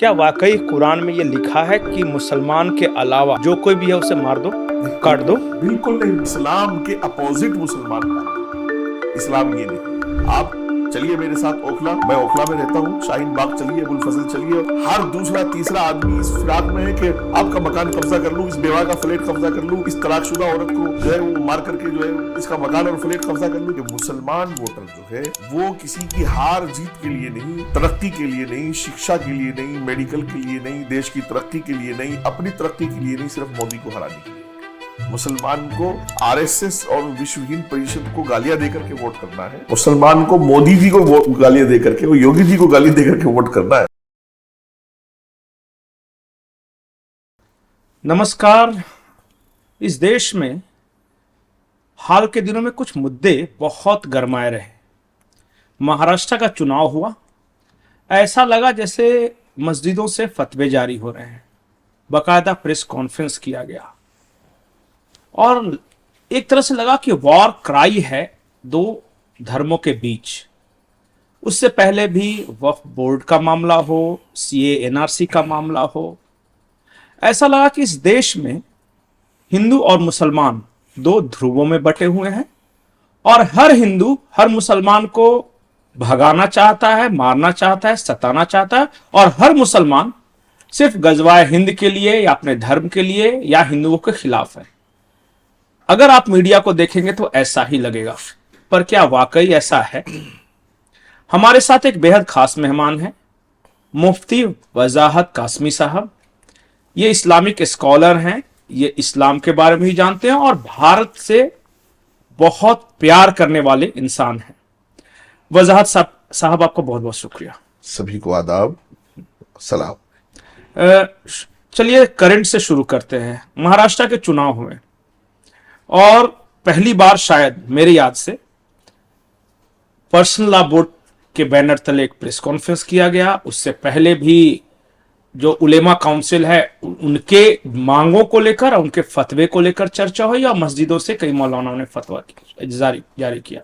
क्या वाकई कुरान में ये लिखा है कि मुसलमान के अलावा जो कोई भी है उसे मार दो, काट दो? बिल्कुल नहीं। इस्लाम के अपोजिट मुसलमान का इस्लाम ये नहीं। आप चलिए मेरे साथ ओखला, मैं ओखला में रहता हूँ, शाहीन बाग चलिए, अबुल फजल चलिए, हर दूसरा तीसरा आदमी इस फिराक में है कि आपका मकान कब्जा कर लूं, इस बेवा का फ्लैट कब्जा कर लूं, इस तलाकशुदा औरत को जो है वो मार करके जो है इसका मकान और फ्लैट कब्जा कर लूं। कि मुसलमान वोटर जो है वो किसी की हार जीत के लिए नहीं, तरक्की के लिए नहीं, शिक्षा के लिए नहीं, मेडिकल के लिए नहीं, देश की तरक्की के लिए नहीं, अपनी तरक्की के लिए नहीं, सिर्फ मोदी को हराने के लिए। मुसलमान को आरएसएस और विश्व हिंद परिषद को गालियां देकर के वोट करना है, मुसलमान को मोदी जी को गालियां देकर के, योगी जी को गाली देकर के वोट करना है। नमस्कार। इस देश में हाल के दिनों में कुछ मुद्दे बहुत गरमाए रहे। महाराष्ट्र का चुनाव हुआ, ऐसा लगा जैसे मस्जिदों से फतवे जारी हो रहे हैं। बाकायदा प्रेस कॉन्फ्रेंस किया गया और एक तरह से लगा कि वॉर क्राई है दो धर्मों के बीच। उससे पहले भी वक्फ बोर्ड का मामला हो, सीए एनआरसी का मामला हो, ऐसा लगा कि इस देश में हिंदू और मुसलमान दो ध्रुवों में बटे हुए हैं और हर हिंदू हर मुसलमान को भगाना चाहता है, मारना चाहता है, सताना चाहता है, और हर मुसलमान सिर्फ गजवाए हिंद के लिए या अपने धर्म के लिए या हिंदुओं के खिलाफ है। अगर आप मीडिया को देखेंगे तो ऐसा ही लगेगा, पर क्या वाकई ऐसा है? हमारे साथ एक बेहद खास मेहमान है, मुफ्ती वजाहत कासमी साहब। ये इस्लामिक स्कॉलर हैं, ये इस्लाम के बारे में ही जानते हैं और भारत से बहुत प्यार करने वाले इंसान हैं। वजाहत साहब आपको बहुत बहुत शुक्रिया। सभी को आदाब, सलाम। चलिए करंट से शुरू करते हैं। महाराष्ट्र के चुनाव हुए और पहली बार शायद मेरे याद से पर्सनल लॉ बोर्ड के बैनर तले एक प्रेस कॉन्फ्रेंस किया गया। उससे पहले भी जो उलेमा काउंसिल है उनके मांगों को लेकर, उनके फतवे को लेकर चर्चा हुई और मस्जिदों से कई मौलानाओं ने फतवा जारी किया।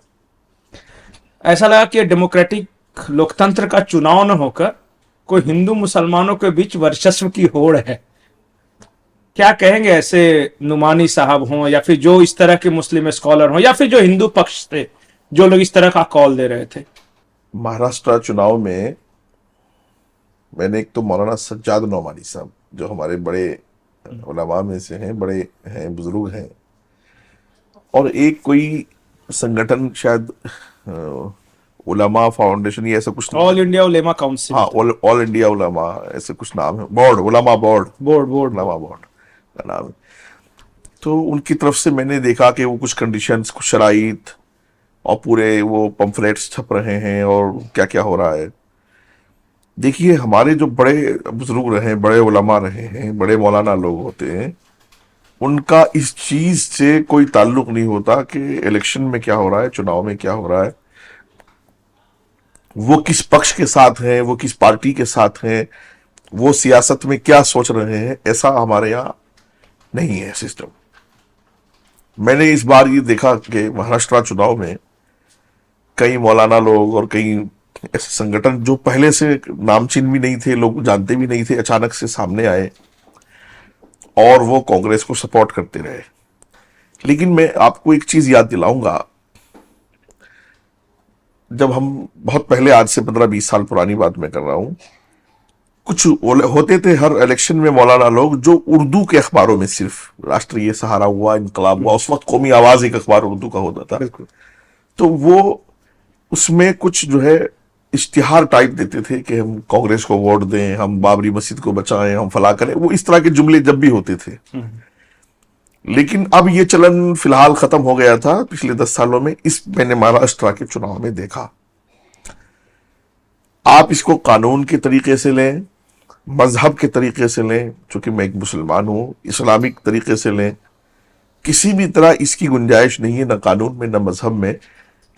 ऐसा लगा कि डेमोक्रेटिक लोकतंत्र का चुनाव न होकर कोई हिंदू मुसलमानों के बीच वर्चस्व की होड़ है। क्या कहेंगे ऐसे नुमानी साहब हों या फिर जो इस तरह के मुस्लिम स्कॉलर हों या फिर जो हिंदू पक्ष थे, जो लोग इस तरह का कॉल दे रहे थे? महाराष्ट्र चुनाव में मैंने एक तो मौलाना सज्जाद नौमानी साहब जो हमारे बड़े उलमा में से हैं, बड़े हैं, बुजुर्ग हैं, और एक कोई संगठन शायद उलमा फाउंडेशन या ऐसा कुछ, ऑल इंडिया उलेमा काउंसिल। हाँ, ऑल इंडिया उलमा ऐसे कुछ नाम है, बोर्ड, उलमा बोर्ड, उलमा बोर्ड का नाम है। तो उनकी तरफ से मैंने देखा कि वो कुछ कंडीशंस, कुछ शराइत और पूरे वो पम्फलेट्स छप रहे हैं और क्या क्या हो रहा है। देखिए, हमारे जो बड़े बुजुर्ग रहे, बड़े उलमा रहे हैं, बड़े मौलाना लोग होते हैं, उनका इस चीज से कोई ताल्लुक नहीं होता कि इलेक्शन में क्या हो रहा है, चुनाव में क्या हो रहा है, वो किस पक्ष के साथ हैं, वो किस पार्टी के साथ हैं, वो सियासत में क्या सोच रहे हैं। ऐसा हमारे यहाँ नहीं है सिस्टम। मैंने इस बार ये देखा कि महाराष्ट्र चुनाव में कई मौलाना लोग और कई ऐसे संगठन जो पहले से नामचीन भी नहीं थे, लोग जानते भी नहीं थे, अचानक से सामने आए और वो कांग्रेस को सपोर्ट करते रहे। लेकिन मैं आपको एक चीज याद दिलाऊंगा, जब हम बहुत पहले, आज से 15-20 साल पुरानी बात मैं कर रहा हूं, कुछ होते थे हर इलेक्शन में मौलाना लोग जो उर्दू के अखबारों में, सिर्फ राष्ट्रीय सहारा हुआ, इनकलाब हुआ, उस वक्त कौमी आवाज एक अखबार उर्दू का होता था, तो वो उसमें कुछ जो है इश्तिहार टाइप देते थे कि हम कांग्रेस को वोट दें, हम बाबरी मस्जिद को बचाएं, हम फला करें। वो इस तरह के जुमले जब भी होते थे। लेकिन अब ये चलन फिलहाल खत्म हो गया था पिछले 10 सालों में। इस मैंने महाराष्ट्र के चुनाव में देखा। आप इसको कानून के तरीके से लें, मजहब के तरीके से लें, चूंकि मैं एक मुसलमान हूं, इस्लामिक तरीके से लें, किसी भी तरह इसकी गुंजाइश नहीं है, न कानून में न मजहब में,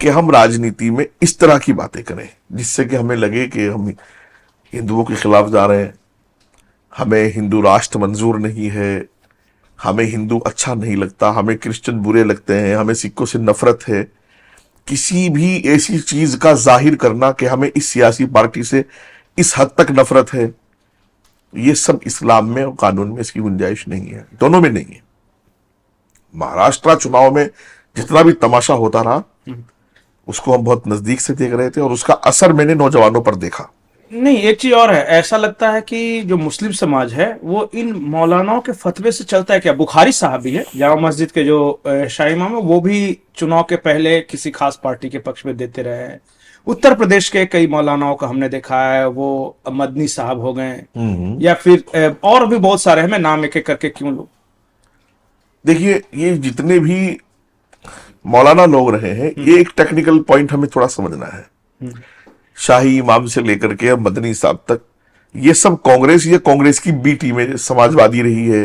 कि हम राजनीति में इस तरह की बातें करें जिससे कि हमें लगे कि हम हिंदुओं के खिलाफ जा रहे हैं, हमें हिंदू राष्ट्र मंजूर नहीं है, हमें हिंदू अच्छा नहीं लगता, हमें क्रिश्चियन बुरे लगते हैं, हमें सिखों से नफरत है। किसी भी ऐसी चीज का जाहिर करना कि हमें इस सियासी पार्टी से इस हद तक नफरत है, ये सब इस्लाम में और कानून में इसकी गुंजाइश नहीं है, दोनों में नहीं है। महाराष्ट्र चुनाव में जितना भी तमाशा होता रहा उसको हम बहुत नजदीक से देख रहे थे और उसका असर मैंने नौजवानों पर देखा। नहीं, एक चीज और है, ऐसा लगता है कि जो मुस्लिम समाज है वो इन मौलानाओं के फतवे से चलता है क्या? बुखारी साहब भी है जामा मस्जिद के जो शाही इमाम है, वो भी चुनाव के पहले किसी खास पार्टी के पक्ष में देते रहे हैं। उत्तर प्रदेश के कई मौलानाओं का हमने देखा है, वो मदनी साहब हो गए या फिर और भी बहुत सारे हैं, मैं नाम एक एक करके क्यों लूं। देखिए, ये जितने भी मौलाना लोग रहे हैं, ये एक टेक्निकल पॉइंट हमें थोड़ा समझना है। शाही इमाम से लेकर के मदनी साहब तक ये सब कांग्रेस या कांग्रेस की बी टीमें, समाजवादी रही है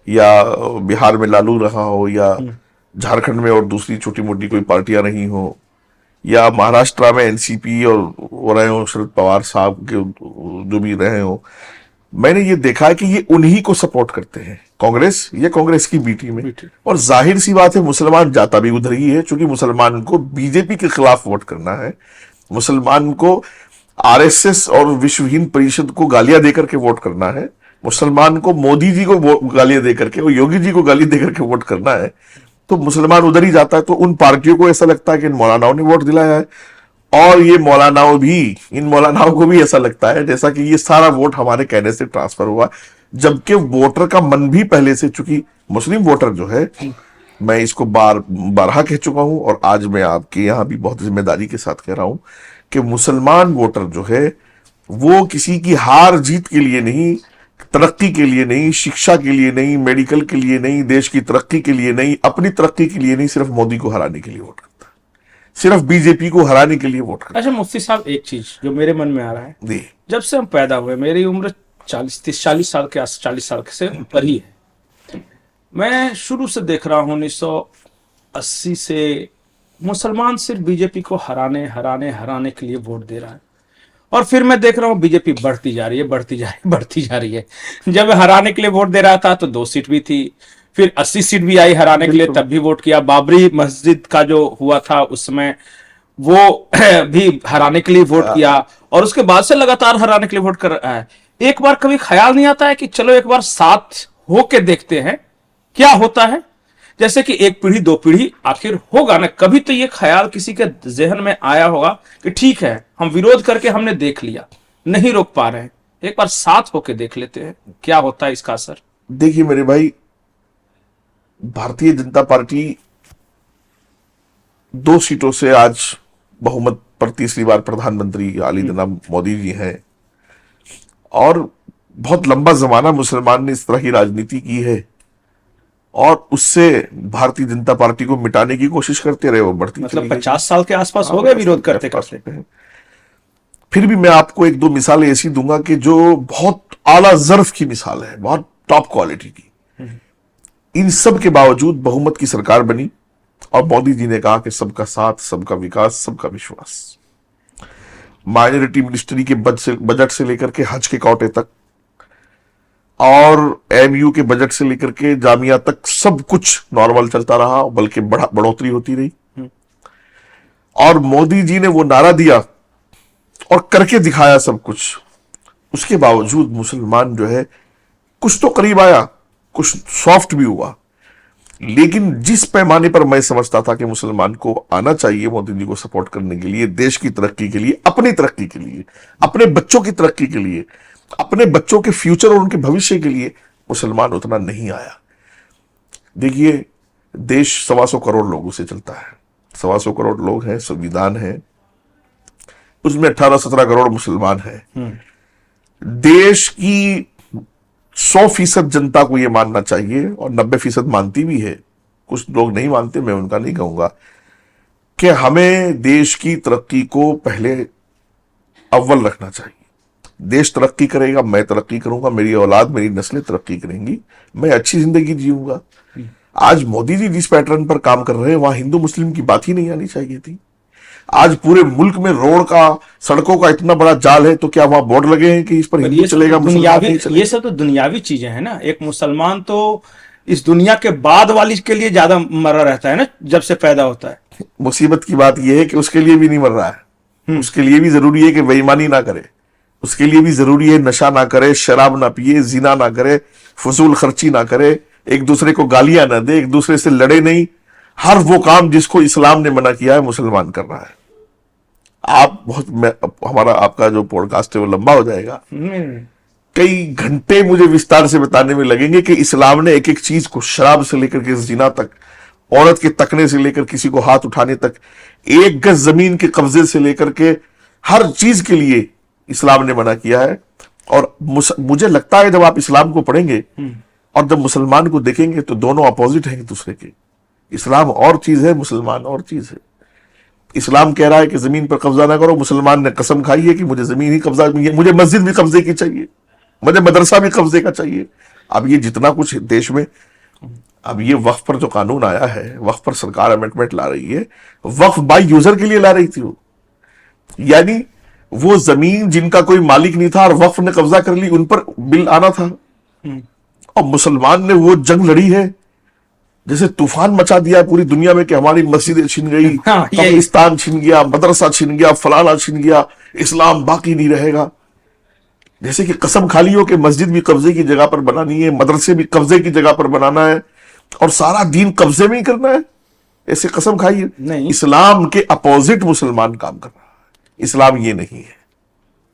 या बिहार में लालू रहा हो या झारखंड में और दूसरी छोटी मोटी कोई पार्टियां रही हो या महाराष्ट्र में एनसीपी और वो रहे हो शरद पवार साहब के जो भी रहे हो, मैंने ये देखा है कि ये उन्हीं को सपोर्ट करते हैं, कांग्रेस या कांग्रेस की बी टीम में। और जाहिर सी बात है मुसलमान जाता भी उधर ही है, क्योंकि मुसलमान को बीजेपी के खिलाफ वोट करना है, मुसलमान को आरएसएस और विश्व हिंद परिषद को गालियां देकर के वोट करना है, मुसलमान को मोदी जी को गालियां देकर के और योगी जी को गाली देकर के वोट करना है, तो मुसलमान उधर ही जाता है। तो उन पार्टियों को ऐसा लगता है कि इन मौलानाओं ने वोट दिलाया है, और ये मौलानाओं भी, इन मौलानाओं को भी ऐसा लगता है जैसा कि ये सारा वोट हमारे कहने से ट्रांसफर हुआ, जबकि वोटर का मन भी पहले से, चूंकि मुस्लिम वोटर जो है, मैं इसको बारहा कह चुका हूं और आज मैं आपके यहां भी बहुत जिम्मेदारी के साथ कह रहा हूं कि मुसलमान वोटर जो है वो किसी की हार जीत के लिए नहीं, तरक्की के लिए नहीं, शिक्षा के लिए नहीं, मेडिकल के लिए नहीं, देश की तरक्की के लिए नहीं, अपनी तरक्की के लिए नहीं, सिर्फ मोदी को हराने के लिए वोट करता है, सिर्फ बीजेपी को हराने के लिए वोट करता है। अच्छा मुफ्ती साहब, एक चीज जो मेरे मन में आ रहा है, जी, जब से हम पैदा हुए, मेरी उम्र 40 साल के 40 साल से ऊपर ही है, मैं शुरू से देख रहा हूं 1980 से मुसलमान सिर्फ बीजेपी को हराने हराने हराने के लिए वोट दे रहा है, और फिर मैं देख रहा हूं बीजेपी बढ़ती जा रही है, बढ़ती जा रही है, बढ़ती जा रही है। जब हराने के लिए वोट दे रहा था तो 2 सीट भी थी, फिर 80 सीट भी आई हराने के लिए, तब भी वोट किया। बाबरी मस्जिद का जो हुआ था उसमें वो भी हराने के लिए वोट किया, और उसके बाद से लगातार हराने के लिए वोट कर रहा है। एक बार कभी ख्याल नहीं आता है कि चलो एक बार साथ होके देखते हैं क्या होता है? जैसे कि एक पीढ़ी 2 पीढ़ी आखिर होगा ना, कभी तो ये ख्याल किसी के जहन में आया होगा कि ठीक है, हम विरोध करके हमने देख लिया, नहीं रोक पा रहे हैं, एक बार साथ होके देख लेते हैं क्या होता है इसका असर। देखिए मेरे भाई, भारतीय जनता पार्टी 2 सीटों से आज बहुमत पर तीसरी बार प्रधानमंत्री आली जनाब मोदी जी हैं, और बहुत लंबा जमाना मुसलमान ने इस तरह की राजनीति की है, और उससे भारतीय जनता पार्टी को मिटाने की कोशिश करते रहे, वो बढ़ती मतलब 50 साल के आसपास हो गए विरोध करते करते। फिर भी मैं आपको 1-2 मिसालें ऐसी दूंगा कि जो बहुत आला जर्फ की मिसाल है, बहुत टॉप क्वालिटी की। इन सब के बावजूद बहुमत की सरकार बनी और मोदी जी ने कहा कि सबका साथ, सबका विकास, सबका विश्वास। माइनॉरिटी मिनिस्ट्री के बजट से लेकर के हज के कोटे तक और एमयू के बजट से लेकर के जामिया तक सब कुछ नॉर्मल चलता रहा, बल्कि बढ़ोतरी होती रही। और मोदी जी ने वो नारा दिया और करके दिखाया सब कुछ। उसके बावजूद मुसलमान जो है कुछ तो करीब आया, कुछ सॉफ्ट भी हुआ, लेकिन जिस पैमाने पर मैं समझता था कि मुसलमान को आना चाहिए मोदी जी को सपोर्ट करने के लिए, देश की तरक्की के लिए, अपनी तरक्की के लिए, अपने बच्चों की तरक्की के लिए, अपने बच्चों के फ्यूचर और उनके भविष्य के लिए, मुसलमान उतना नहीं आया। देखिए, देश 125 करोड़ लोगों से चलता है, 125 करोड़ लोग हैं, संविधान है, उसमें 18-17 करोड़ मुसलमान हैं। देश की 100% जनता को यह मानना चाहिए, और 90% मानती भी है, कुछ लोग नहीं मानते, मैं उनका नहीं कहूंगा, कि हमें देश की तरक्की को पहले अव्वल रखना चाहिए। देश तरक्की करेगा, मैं तरक्की करूंगा, मेरी औलाद, मेरी नस्लें तरक्की करेंगी, मैं अच्छी जिंदगी जीऊंगा। आज मोदी जी जिस पैटर्न पर काम कर रहे हैं, वहां हिंदू मुस्लिम की बात ही नहीं आनी चाहिए थी। आज पूरे मुल्क में रोड का, सड़कों का इतना बड़ा जाल है, तो क्या वहां बोर्ड लगे हैं कि इस पर हिंदू चलेगा, मुसलमान नहीं चलेगा? ये सब तो दुनियावी चीजें हैं ना। एक मुसलमान तो इस दुनिया के बाद वाली के लिए ज्यादा मरा रहता है ना, जब से पैदा होता है। मुसीबत की बात यह है कि उसके लिए भी नहीं मर रहा है। उसके लिए भी जरूरी है कि बेईमानी ना करे, उसके लिए भी जरूरी है नशा ना करे, शराब ना पिए, जिना ना करे, फजूल खर्ची ना करे, एक दूसरे को गालियां ना दे, एक दूसरे से लड़े नहीं। हर वो काम जिसको इस्लाम ने मना किया है मुसलमान कर रहा है। आप हमारा आपका जो पॉडकास्ट है वो लंबा हो जाएगा, कई घंटे मुझे विस्तार से बताने में लगेंगे कि इस्लाम ने एक एक चीज को, शराब से लेकर के जिना तक, औरत के तकने से लेकर किसी को हाथ उठाने तक, एक गज जमीन के कब्जे से लेकर के हर चीज के लिए इस्लाम ने मना किया है। और मुझे लगता है जब आप इस्लाम को पढ़ेंगे और जब मुसलमान को देखेंगे तो दोनों अपोजिट हैं एक दूसरे के। इस्लाम और चीज है, मुसलमान और चीज है। इस्लाम कह रहा है कि जमीन पर कब्जा ना करो, मुसलमान ने कसम खाई है कि मुझे जमीन ही कब्जा, मुझे मस्जिद भी कब्जे की चाहिए, मुझे मदरसा भी कब्जे का चाहिए। अब ये जितना कुछ देश में, अब ये वक्फ पर जो कानून आया है, वक्फ पर सरकार अमेंडमेंट ला रही है, वक्फ बाय यूजर के लिए ला रही थी वो, यानी वो जमीन जिनका कोई मालिक नहीं था और वक्फ ने कब्जा कर ली, उन पर बिल आना था। और मुसलमान ने वो जंग लड़ी है, जैसे तूफान मचा दिया पूरी दुनिया में कि हमारी मस्जिदें छिन गई, कब्रिस्तान छिन गया, मदरसा छिन गया, फलाना छिन गया, इस्लाम बाकी नहीं रहेगा। जैसे कि कसम खा ली हो कि मस्जिद भी कब्जे की जगह पर बनानी है, मदरसे भी कब्जे की जगह पर बनाना है और सारा दीन कब्जे में ही करना है, ऐसे कसम खाई है। नहीं, इस्लाम के अपोजिट मुसलमान काम कर रहा है, इस्लाम ये नहीं है।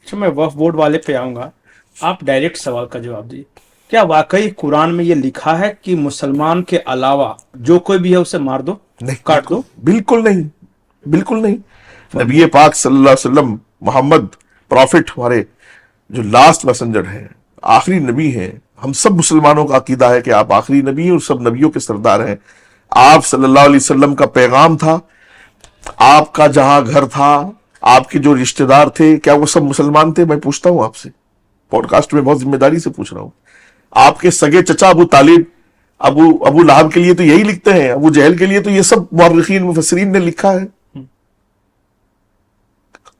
अच्छा, मैं वक्फ बोर्ड वाले पे आऊंगा, आप डायरेक्ट सवाल का जवाब दीजिए। क्या वाकई कुरान में ये लिखा है कि मुसलमान के अलावा जो कोई भी है उसे मार दो, नहीं, काट दो? बिल्कुल नहीं, बिल्कुल नहीं। नबी पाक सल्लल्लाहु अलैहि वसल्लम, मोहम्मद प्रॉफिट, हमारे जो लास्ट मैसेंजर हैं, आखिरी नबी हैं, हम सब मुसलमानों का अकीदा है कि आप आखिरी नबी हैं और सब नबियों के सरदार हैं। आप सल्लल्लाहु अलैहि वसल्लम का पैगाम था, आपका जहां घर था, आपके जो रिश्तेदार थे, क्या वो सब मुसलमान थे? मैं पूछता हूं आपसे, पॉडकास्ट में बहुत जिम्मेदारी से पूछ रहा हूं। आपके सगे चचा अबू तालिब, अबू लहब के लिए तो यही लिखते हैं, अबू जहल के लिए तो ये सब मुअर्रिखीन मुफस्सिरीन ने लिखा है।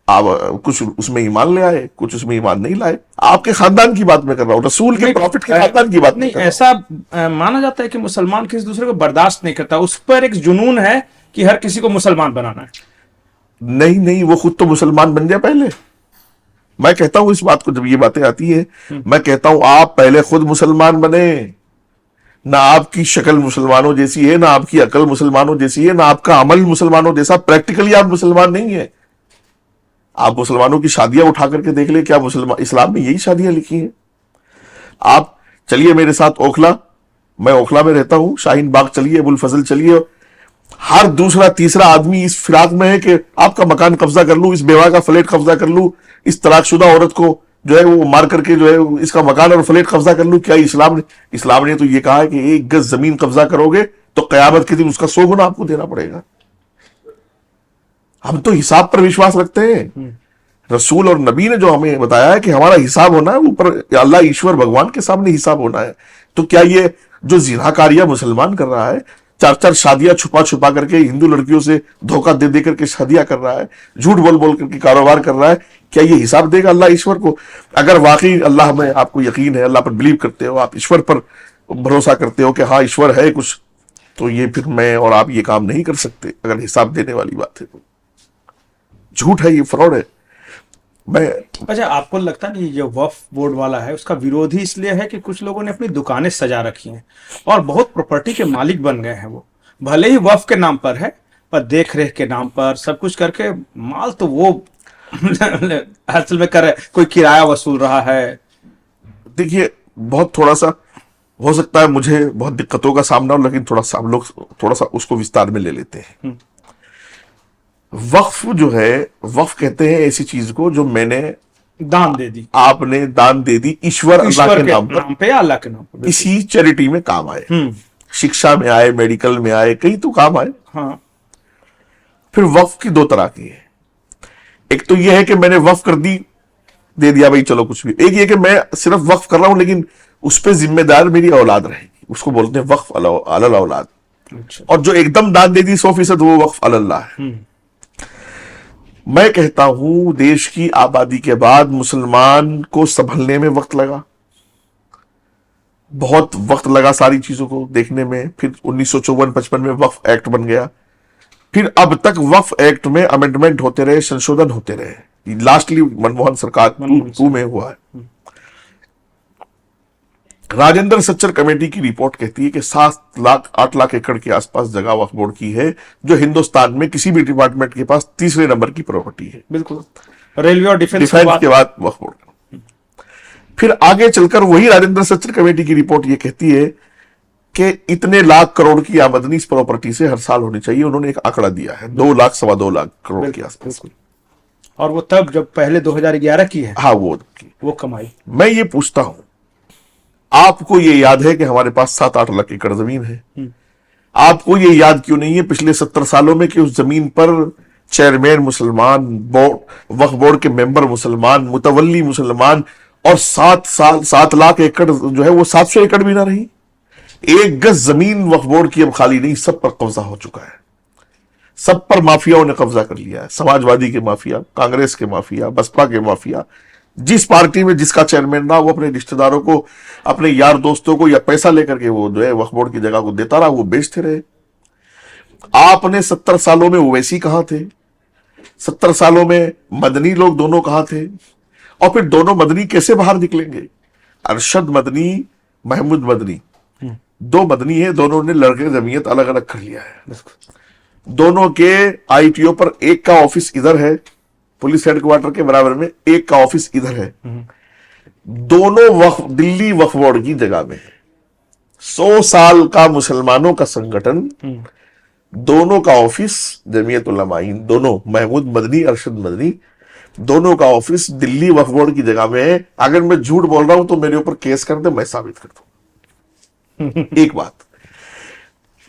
आप कुछ उसमें ईमान ले आए, कुछ उसमें ईमान नहीं लाए। आपके खानदान की बात मैं कर रहा हूं, रसूल के प्रॉफिट के खानदान की बात नहीं। ऐसा माना जाता है कि मुसलमान किसी दूसरे को बर्दाश्त नहीं करता, उस पर एक जुनून है कि हर किसी को मुसलमान बनाना है। नहीं नहीं, वो खुद तो मुसलमान बन जाए पहले। मैं कहता हूं इस बात को, जब ये बातें आती है मैं कहता हूं आप पहले खुद मुसलमान बने। ना आपकी शक्ल मुसलमानों जैसी है, ना आपकी अकल मुसलमानों जैसी है, ना आपका अमल मुसलमानों जैसा, प्रैक्टिकली आप मुसलमान नहीं है। आप मुसलमानों की शादियां उठा करके देख ले, क्या मुसलमान, इस्लाम में यही शादियां लिखी हैं। आप चलिए मेरे साथ ओखला, मैं ओखला में रहता हूं, शाहीन बाग चलिए, अबुल फजल चलिए, हर दूसरा तीसरा आदमी इस फिराक में है कि आपका मकान कब्जा कर लूं, इस बेवा का फ्लैट कब्जा कर लूं, इस तलाकशुदा औरत को जो है वो मार करके जो है इसका मकान और फ्लैट कब्जा कर लूं। क्या इस्लाम ने तो ये कहा है कि एक गज जमीन कब्जा करोगे तो कयामत के दिन उसका 100 गुना आपको देना पड़ेगा। हम तो हिसाब पर विश्वास रखते हैं। रसूल और नबी ने जो हमें बताया है कि हमारा हिसाब होना है ऊपर, अल्लाह ईश्वर भगवान के सामने हिसाब होना है। तो क्या ये जो जिनाकारिया मुसलमान कर रहा है, 4-4 शादियां छुपा छुपा करके हिंदू लड़कियों से धोखा दे दे करके शादियां कर रहा है, झूठ बोल बोल करके कारोबार कर रहा है, क्या ये हिसाब देगा अल्लाह ईश्वर को? अगर वाकई अल्लाह में आपको यकीन है, अल्लाह पर बिलीव करते हो, आप ईश्वर पर भरोसा करते हो कि हाँ ईश्वर है कुछ, तो ये फिर मैं और आप ये काम नहीं कर सकते। अगर हिसाब देने वाली बात है तो झूठ है, ये फ्रॉड है। मैं अच्छा, आपको लगता नहीं जो वक्फ बोर्ड वाला है उसका विरोधी इसलिए है कि कुछ लोगों ने अपनी दुकानें सजा रखी हैं और बहुत प्रॉपर्टी के मालिक बन गए हैं। वो भले ही वक्फ के नाम पर है, पर देख रेख के नाम पर सब कुछ करके माल तो वो असल में कर, कोई किराया वसूल रहा है। देखिए, बहुत थोड़ा सा हो सकता है मुझे बहुत दिक्कतों का सामना हो, लेकिन थोड़ा सा हम लोग थोड़ा सा उसको विस्तार में ले लेते हैं। वक्फ जो है, वक्फ कहते हैं ऐसी चीज को जो मैंने दान दे दी, आपने दान दे दी, ईश्वर अल्लाह के नाम पर या अल्लाह के नाम पर, इसी चैरिटी में काम आए, शिक्षा में आए, मेडिकल में आए, कहीं तो काम आए। हाँ। फिर वक्फ की 2 तरह की है। एक तो यह है कि मैंने वक्फ कर दी, दे दिया भाई चलो कुछ भी। एक ये कि मैं सिर्फ वक्फ कर रहा हूं लेकिन उस पर जिम्मेदार मेरी औलाद रहेगी, उसको बोलते हैं वक्फ अलल औलाद। अच्छा। और जो एकदम दान दे दी 100% वो वक्फ अलल्लाह है। मैं कहता हूं देश की आबादी के बाद मुसलमान को संभलने में वक्त लगा, बहुत वक्त लगा सारी चीजों को देखने में। फिर 1954-55 में वक्फ एक्ट बन गया, फिर अब तक वक्फ एक्ट में अमेंडमेंट होते रहे, संशोधन होते रहे। लास्टली मनमोहन सरकार टू में हुआ है। राजेंद्र सच्चर कमेटी की रिपोर्ट कहती है कि 7 लाख 8 लाख एकड़ के आसपास जगह वक्फ बोर्ड की है, जो हिंदुस्तान में किसी भी डिपार्टमेंट के पास तीसरे नंबर की प्रॉपर्टी है। बिल्कुल, रेलवे और डिफेंस के बाद वक्फ बोर्ड। फिर आगे चलकर वही राजेंद्र सच्चर कमेटी की रिपोर्ट ये कहती है कि इतने लाख करोड़ की आमदनी इस प्रॉपर्टी से हर साल होनी चाहिए। उन्होंने एक आंकड़ा दिया है 2 लाख 2.25 लाख करोड़ के आसपास। और वो तब जब पहले 2011 की है। हाँ, वो कमाई। मैं ये पूछता हूं, आपको ये याद है कि हमारे पास 7-8 लाख एकड़ जमीन है? आपको ये याद क्यों नहीं है पिछले 70 सालों में कि उस जमीन पर चेयरमैन मुसलमान, वक्फ बोर्ड के मेंबर मुसलमान, मुतवल्ली मुसलमान, और 7 लाख एकड़ जो है वो 700 एकड़ भी ना रही। 1 गज जमीन वक्फ बोर्ड की अब खाली नहीं, सब पर कब्जा हो चुका है। सब पर माफियाओं ने कब्जा कर लिया है। समाजवादी के माफिया, कांग्रेस के माफिया, बसपा के माफिया। जिस पार्टी में जिसका चेयरमैन रहा, वो अपने रिश्तेदारों को, अपने यार दोस्तों को या पैसा लेकर के वो जो है वक्फ बोर्ड की जगह को देता रहा, वो बेचते रहे। आपने 70 सालों में ओवैसी कहां थे? 70 सालों में मदनी लोग दोनों कहां थे? और फिर दोनों मदनी कैसे बाहर निकलेंगे? अरशद मदनी, महमूद मदनी, 2 मदनी है, दोनों ने लड़के जमीयत अलग अलग कर लिया है। दोनों के आईटीओ पर एक का ऑफिस इधर है, पुलिस हेडक्वार्टर के बराबर में, एक का ऑफिस इधर है। दोनों दिल्ली वक्फ बोर्ड की जगह में है। 100 साल का मुसलमानों का संगठन, दोनों का ऑफिस जमीयत उलमा हिंद, दोनों महमूद मदनी, अरशद मदनी, दोनों का ऑफिस दिल्ली वक्फ बोर्ड की जगह में है। अगर मैं झूठ बोल रहा हूं तो मेरे ऊपर केस कर दे, मैं साबित कर दूं। एक बात,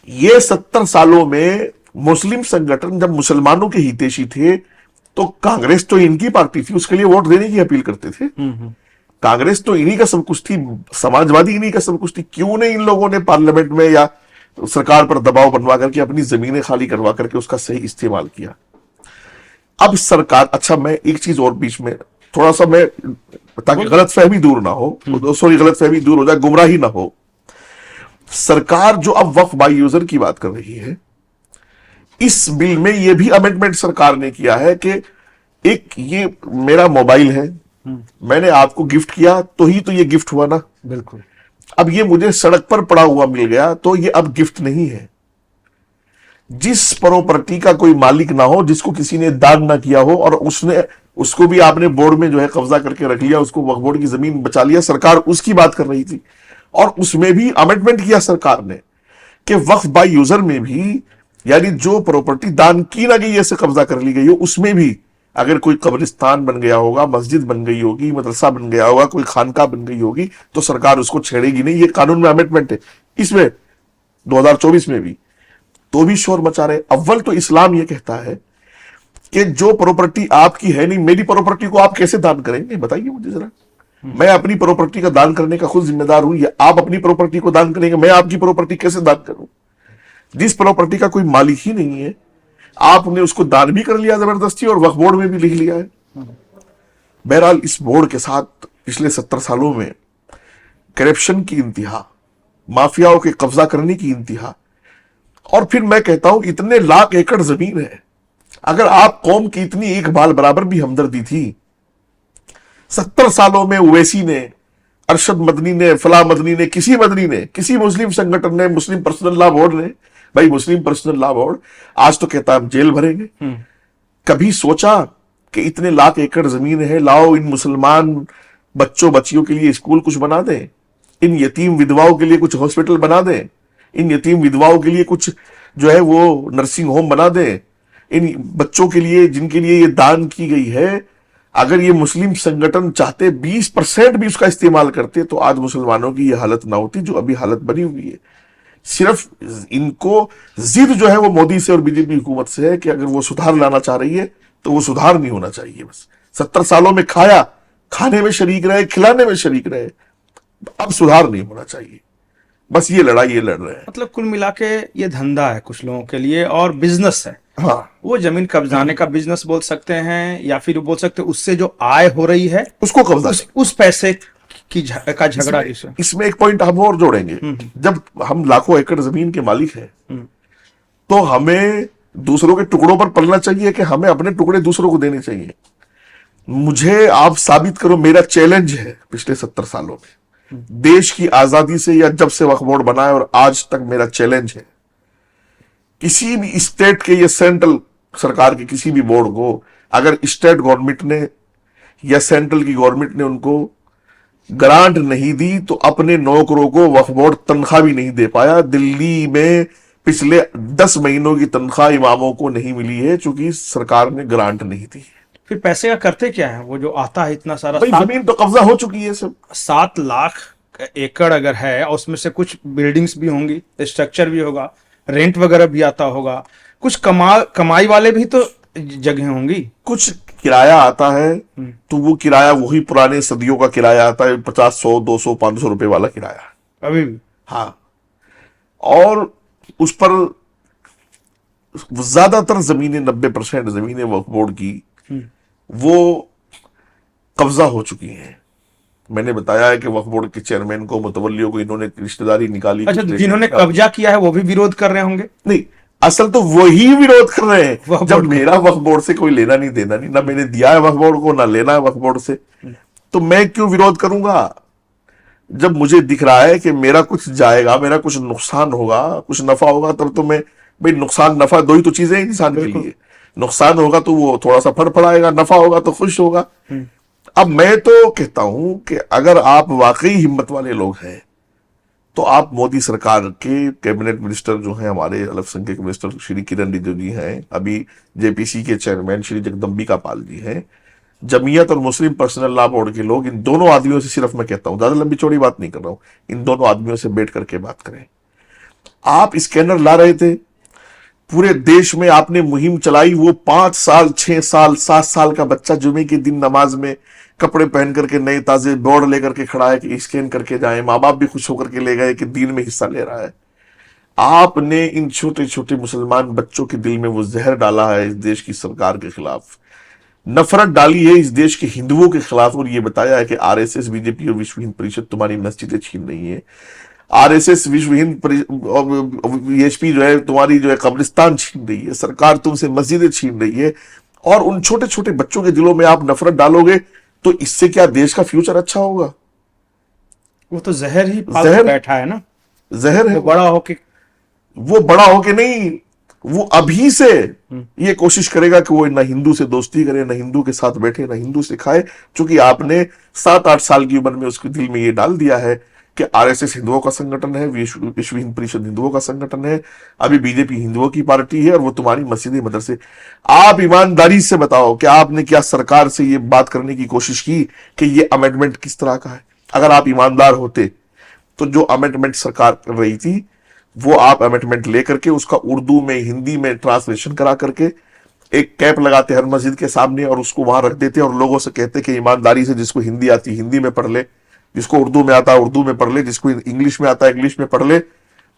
ये 70 सालों में मुस्लिम संगठन जब मुसलमानों के हितैषी थे तो कांग्रेस तो इनकी पार्टी थी, उसके लिए वोट देने की अपील करते थे। कांग्रेस तो इन्हीं का सब कुछ थी, समाजवादी इन्हीं का सब कुछ थी। क्यों नहीं इन लोगों ने पार्लियामेंट में या सरकार पर दबाव बनवा करके अपनी जमीनें खाली करवा करके उसका सही इस्तेमाल किया? अब सरकार, अच्छा मैं एक चीज और बीच में थोड़ा सा, मैं ताकि गलतफहमी दूर ना हो, गलतफहमी दूर हो जाए, गुमराही ना हो। सरकार जो अब वक्फ बाय यूजर की बात कर रही है, इस बिल में यह भी अमेंडमेंट सरकार ने किया है कि एक, ये मेरा मोबाइल है, मैंने आपको गिफ्ट किया तो ही तो ये गिफ्ट हुआ ना। बिल्कुल। अब ये मुझे सड़क पर पड़ा हुआ मिल गया तो ये अब गिफ्ट नहीं है। जिस प्रॉपर्टी का कोई मालिक ना हो, जिसको किसी ने दान ना किया हो, और उसको भी आपने बोर्ड में जो है कब्जा करके रख लिया, उसको वक्फ बोर्ड की जमीन बचा लिया, सरकार उसकी बात कर रही थी। और उसमें भी अमेंडमेंट किया सरकार ने कि वक्फ बाय यूजर में भी, यानी जो प्रॉपर्टी दान की ना गई ऐसे कब्जा कर ली गई हो, उसमें भी अगर कोई कब्रिस्तान बन गया होगा, मस्जिद बन गई होगी, मदरसा बन गया होगा, कोई खानका बन गई होगी, तो सरकार उसको छेड़ेगी नहीं। ये कानून में अमेंडमेंट है, इसमें 2024 में भी। तो भी शोर मचा रहे। अव्वल तो इस्लाम ये कहता है कि जो प्रॉपर्टी आपकी है नहीं, मेरी प्रॉपर्टी को आप कैसे दान करेंगे? बताइए मुझे जरा। मैं अपनी प्रॉपर्टी का दान करने का खुद जिम्मेदार हूं, या आप अपनी प्रॉपर्टी को दान करेंगे? मैं आपकी प्रॉपर्टी कैसे दान करूं? जिस प्रॉपर्टी का कोई मालिक ही नहीं है, आपने उसको दान भी कर लिया जबरदस्ती, और वक्फ बोर्ड में भी लिख लिया है। बहरहाल इस बोर्ड के साथ पिछले 70 सालों में करप्शन की इंतहा, माफियाओं के कब्जा करने की इंतहा, और फिर मैं कहता हूं इतने लाख एकड़ जमीन है। अगर आप कौम की इतनी एक बाल बराबर भी हमदर्दी थी, 70 सालों में ओवैसी ने, अरशद मदनी ने, फला मदनी ने, किसी मदनी ने, किसी मुस्लिम संगठन ने, मुस्लिम पर्सनल लॉ बोर्ड ने, भाई मुस्लिम पर्सनल लॉ बोर्ड आज तो कहता है हम जेल भरेंगे। कभी सोचा कि इतने लाख एकड़ जमीन है, लाओ इन मुसलमान बच्चों बच्चियों के लिए स्कूल कुछ बना दें, इन यतीम विधवाओं के लिए कुछ हॉस्पिटल बना दें, इन यतीम विधवाओं के लिए कुछ जो है वो नर्सिंग होम बना दें, इन बच्चों के लिए जिनके लिए ये दान की गई है, अगर ये मुस्लिम संगठन चाहते 20% भी उसका इस्तेमाल करते तो आज मुसलमानों की ये हालत ना होती जो अभी हालत बनी हुई है। सिर्फ इनको जिद जो है वो मोदी से और बीजेपी हुकूमत से है कि अगर वो सुधार लाना चाह रही है तो वो सुधार नहीं होना चाहिए। बस 70 सालों में खाया, खाने में शरीक रहे, खिलाने में शरीक रहे, अब सुधार नहीं होना चाहिए। बस ये लड़ाई ये लड़ रहे हैं। मतलब कुल मिला के ये धंधा है कुछ लोगों के लिए और बिजनेस है। हाँ, वो जमीन कब्जाने का बिजनेस बोल सकते हैं, या फिर बोल सकते हैं उससे जो आय हो रही है उसको कब्जा, उस पैसे की का झगड़ा। इसमें एक पॉइंट हम और जोड़ेंगे। जब हम लाखों एकड़ जमीन के मालिक हैं तो हमें दूसरों के टुकड़ों पर पलना चाहिए कि हमें अपने टुकड़े दूसरों को देने चाहिए। मुझे आप साबित करो, मेरा चैलेंज है पिछले 70 सालों में, देश की आजादी से या जब से वक्फ बोर्ड बना है और आज तक मेरा चैलेंज है, किसी भी स्टेट के या सेंट्रल सरकार के किसी भी बोर्ड को अगर स्टेट गवर्नमेंट ने या सेंट्रल की गवर्नमेंट ने उनको ग्रांट नहीं दी तो अपने नौकरों को वक्फ बोर्ड तनख्वाह भी नहीं दे पाया। दिल्ली में पिछले 10 महीनों की तनख्वाह इमामों को नहीं मिली है क्योंकि सरकार ने ग्रांट नहीं दी। फिर पैसे का करते क्या है? वो जो आता है इतना सारा, भाई जमीन तो कब्जा हो चुकी है सब। 7 लाख एकड़ अगर है और उसमें से कुछ बिल्डिंग्स भी होंगी, स्ट्रक्चर भी होगा, रेंट वगैरह भी आता होगा, कुछ कमाई वाले भी तो जगह होंगी। कुछ किराया आता है तो वो किराया वही पुराने सदियों का किराया आता है, 50, 100, 200, 500 रुपए वाला किराया अभी भी। हाँ, और उस पर ज्यादातर जमीनें, 90% जमीनें वक्फ बोर्ड की वो कब्जा हो चुकी हैं। मैंने बताया है कि वक्फ बोर्ड के चेयरमैन को, मुतवल्लियों को इन्होंने रिश्तेदारी निकाली। अच्छा, जिन्होंने कब्जा किया है वो भी विरोध कर रहे होंगे? नहीं, असल तो वही विरोध कर रहे हैं। वक्फ जब बोर्ड मेरा वक्फ बोर्ड से कोई लेना नहीं देना नहीं, ना मैंने दिया है वक्फ बोर्ड को, ना लेना है वक्फ बोर्ड से, तो मैं क्यों विरोध करूंगा? जब मुझे दिख रहा है कि मेरा कुछ जाएगा, मेरा कुछ नुकसान होगा, कुछ नफा होगा, तब तो मैं, भाई नुकसान नफा दो ही तो चीजें हैं इंसान के लिए। नुकसान होगा तो वो थोड़ा सा फड़फड़ाएगा, नफा होगा तो खुश होगा। अब मैं तो कहता हूं कि अगर आप वाकई हिम्मत वाले लोग हैं तो आप मोदी सरकार के कैबिनेट मिनिस्टर जो हैं, हमारे अल्पसंख्यक मिनिस्टर श्री किरण रिजिजू जी हैं, अभी जेपीसी के चेयरमैन श्री जगदम्बिका पाल जी हैं, जमीयत और मुस्लिम पर्सनल लॉ बोर्ड के लोग, इन दोनों आदमियों से सिर्फ मैं कहता हूं, ज्यादा लंबी चौड़ी बात नहीं कर रहा हूं, इन दोनों आदमियों से बैठ करके बात करें। आप स्कैनर ला रहे थे, पूरे देश में आपने मुहिम चलाई, वो 5 साल, 6 साल, 7 साल का बच्चा जुमे के दिन नमाज में कपड़े पहन करके नए ताजे बोर्ड लेकर के खड़ा है कि स्कैन करके जाए, माँ बाप भी खुश होकर के ले गए कि दीन में हिस्सा ले रहा है। आपने इन छोटे छोटे मुसलमान बच्चों के दिल में वो जहर डाला है, इस देश की सरकार के खिलाफ नफरत डाली है, इस देश के हिंदुओं के खिलाफ, और ये बताया है कि आरएसएस, बीजेपी और विश्व हिंद परिषद तुम्हारी मस्जिदें छीन रही है। आरएसएस, विश्व हिंद वीएचपी जो है तुम्हारी जो है कब्रिस्तान छीन रही है, सरकार तुमसे मस्जिदें छीन रही है, और उन छोटे छोटे बच्चों के दिलों में आप नफरत डालोगे तो इससे क्या देश का फ्यूचर अच्छा होगा? वो तो जहर ही जहर बैठा है ना, जहर है। वो बड़ा होके नहीं, वो अभी से ये कोशिश करेगा कि वो ना हिंदू से दोस्ती करे, ना हिंदू के साथ बैठे, ना हिंदू से खाए, क्योंकि आपने 7-8 साल की उम्र में उसके दिल में ये डाल दिया है कि आरएसएस हिंदुओं का संगठन है, विश्व हिंद परिषद हिंदुओं का संगठन है, अभी बीजेपी हिंदुओं की पार्टी है, और वो तुम्हारी मस्जिद मदरसे। आप ईमानदारी से बताओ कि आपने क्या सरकार से ये बात करने की कोशिश की कि ये अमेंडमेंट किस तरह का है? अगर आप ईमानदार होते तो जो अमेंडमेंट सरकार कर रही थी वो आप अमेंडमेंट लेकर के उसका उर्दू में, हिंदी में ट्रांसलेशन करा करके एक कैप लगाते हर मस्जिद के सामने और उसको वहां रख देते और लोगों से कहते कि ईमानदारी से जिसको हिंदी आती हिंदी में पढ़ ले, जिसको उर्दू में आता है उर्दू में पढ़ ले, जिसको इंग्लिश में आता है इंग्लिश में पढ़ ले,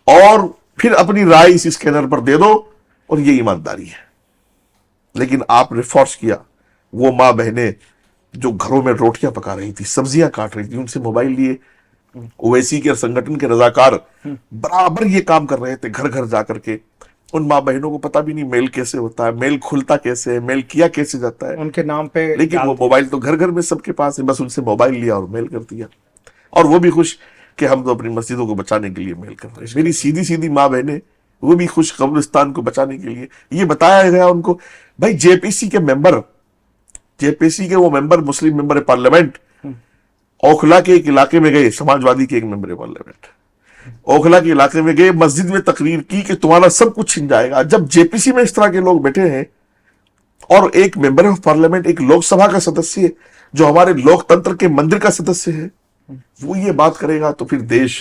और फिर अपनी राय इस स्कैनर पर दे दो, और ये ईमानदारी है। लेकिन आपने फोर्स किया, वो माँ बहनें जो घरों में रोटियां पका रही थी, सब्जियां काट रही थी, उनसे मोबाइल लिए। ओवैसी के संगठन के रजाकार बराबर ये काम कर रहे थे, घर घर जाकर के। उन माँ बहनों को पता भी नहीं मेल कैसे होता है, मेल खुलता कैसे है, मेल किया कैसे जाता है उनके नाम पे, लेकिन वो मोबाइल तो घर घर में सबके पास है, बस उनसे मोबाइल लिया और मेल कर दिया, और वो भी खुश कि हम तो अपनी मस्जिदों को बचाने के लिए मेल कर रहे हैं। मेरी सीधी सीधी माँ बहनें वो भी खुश, कब्रिस्तान को बचाने के लिए। ये बताया गया उनको, भाई जेपीसी के मेंबर, जेपीसी के वो मेंबर, मुस्लिम मेंबर पार्लियामेंट, ओखला के एक इलाके में गए, समाजवादी के एक मेंबर पार्लियामेंट ओखला के इलाके में गए, मस्जिद में तकरीर की कि तुम्हारा सब कुछ छिन जाएगा। जब जेपीसी में इस तरह के लोग बैठे हैं और एक मेंबर ऑफ पार्लियामेंट, एक लोकसभा का सदस्य जो हमारे लोकतंत्र के मंदिर का सदस्य है, वो ये बात करेगा तो फिर देश,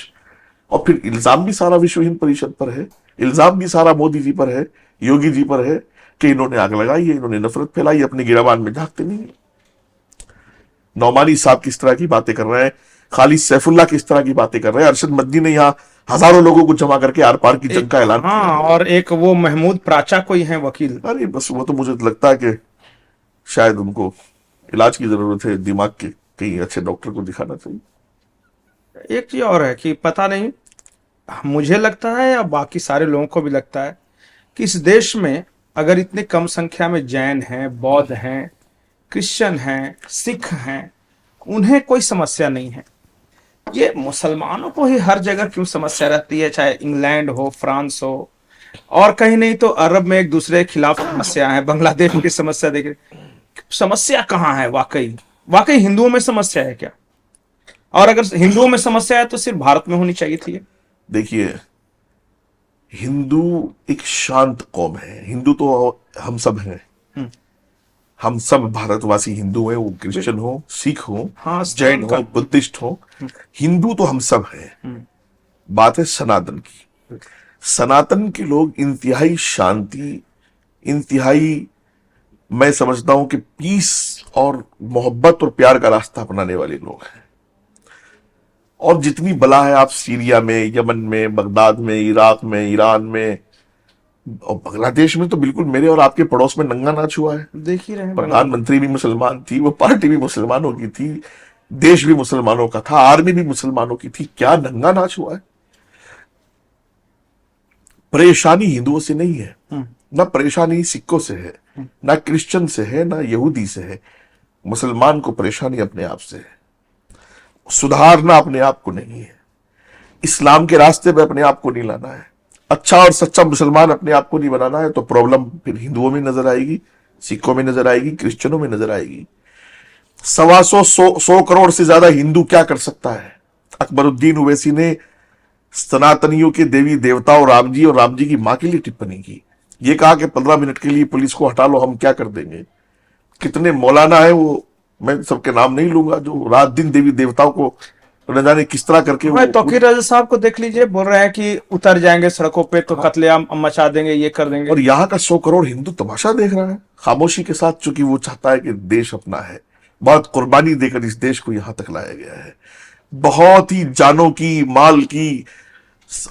और फिर इल्जाम भी सारा विश्व हिंद परिषद पर है, इल्जाम भी सारा मोदी जी पर है, योगी जी पर है कि इन्होंने आग लगाई है, इन्होंने नफरत फैलाई, अपने गिराबान में झांकते नहीं है। नौमानी साहब किस तरह की बातें कर रहे हैं, खालिद सैफुल्ला किस तरह की बातें कर रहे हैं, अरशद मदनी ने यहाँ हजारों लोगों को जमा करके आर पार की जंग का ऐलान किया। हाँ, और एक वो महमूद प्राचा कोई है वकील, अरे बस वो तो मुझे लगता है कि शायद उनको इलाज की जरूरत है, दिमाग के कहीं अच्छे डॉक्टर को दिखाना चाहिए। एक चीज और है कि पता नहीं, मुझे लगता है या बाकी सारे लोगों को भी लगता है कि इस देश में अगर इतने कम संख्या में जैन हैं, बौद्ध हैं, क्रिश्चियन हैं, सिख हैं, उन्हें कोई समस्या नहीं है। ये मुसलमानों को ही हर जगह क्यों समस्या रहती है, चाहे इंग्लैंड हो, फ्रांस हो, और कहीं नहीं तो अरब में एक दूसरे के खिलाफ समस्या है, बांग्लादेश की समस्या देखिए। समस्या कहाँ है वाकई? वाकई हिंदुओं में समस्या है क्या? और अगर हिंदुओं में समस्या है तो सिर्फ भारत में होनी चाहिए थी। देखिए, हिंदू एक शांत कौम है। हिंदू तो हम सब हैं, हम सब भारतवासी हिंदू हैं, वो क्रिश्चियन हो, सिख हो, हाँ, जैन हो, बुद्धिस्ट हो, हिंदू तो हम सब हैं। बात है सनातन की। सनातन के लोग इंतहाई शांति, इंतहाई, मैं समझता हूं कि पीस और मोहब्बत और प्यार का रास्ता अपनाने वाले लोग हैं। और जितनी बला है, आप सीरिया में, यमन में, बगदाद में, इराक में, ईरान में और बांग्लादेश में तो बिल्कुल मेरे और आपके पड़ोस में नंगा नाच हुआ है। देख ही रहे हैं। प्रधानमंत्री भी मुसलमान थी, वो पार्टी भी मुसलमानों की थी, देश भी मुसलमानों का था, आर्मी भी मुसलमानों की थी। क्या नंगा नाच हुआ है? परेशानी हिंदुओं से नहीं है, ना परेशानी सिखों से है, ना क्रिश्चियन से है, ना यहूदी से है। मुसलमान को परेशानी अपने आप से है। सुधारना अपने आप को नहीं है, इस्लाम के रास्ते पे अपने आप को नहीं लाना है, अच्छा और सच्चा मुसलमान अपने आप को नहीं बनाना है। तो प्रॉब्लम फिर हिंदुओं में नजर आएगी, सिखों में नजर आएगी, क्रिश्चियनों में नजर आएगी। 100 करोड़ से ज्यादा हिंदू क्या कर सकता है? अकबरुद्दीन ओवैसी ने सनातनियों के देवी देवताओं राम जी और राम जी की मां के लिए टिप्पणी की। ये कहा कि 15 मिनट के लिए पुलिस को हटा लो, हम क्या कर देंगे। कितने मौलाना है वो, मैं सबके नाम नहीं लूंगा, जो रात दिन देवी देवताओं को न जाने किस तरह करके भाई तौकीर रजा साहब को देख लीजिए, बोल रहे हैं कि उतर जाएंगे सड़कों पे तो कत्लेआम मचा देंगे, ये कर देंगे। और यहाँ का 100 करोड़ हिंदू तमाशा देख रहा है खामोशी के साथ, चूंकि वो चाहता है कि देश अपना है। बहुत कुर्बानी देकर इस देश को यहां तक लाया गया है, बहुत ही जानों की, माल की,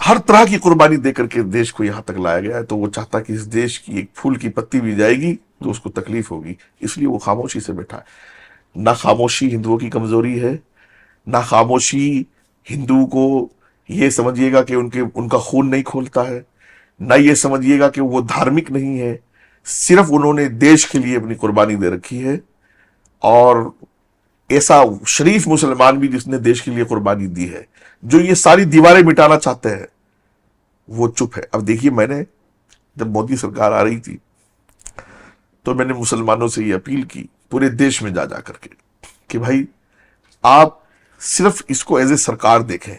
हर तरह की कुर्बानी देकर के देश को यहां तक लाया गया है। तो वो चाहता है कि इस देश की एक फूल की पत्ती भी जाएगी तो उसको तकलीफ होगी, इसलिए वो खामोशी से बैठा है। ना खामोशी हिंदुओं की कमजोरी है, ना खामोशी हिंदू को ये समझिएगा कि उनका खून नहीं खोलता है, ना ये समझिएगा कि वो धार्मिक नहीं है। सिर्फ उन्होंने देश के लिए अपनी कुर्बानी दे रखी है। और ऐसा शरीफ मुसलमान भी जिसने देश के लिए कुर्बानी दी है, जो ये सारी दीवारें मिटाना चाहते हैं, वो चुप है। अब देखिए, मैंने जब मोदी सरकार आ रही थी तो मैंने मुसलमानों से ये अपील की पूरे देश में जा करके कि भाई आप सिर्फ इसको एज ए सरकार देखें।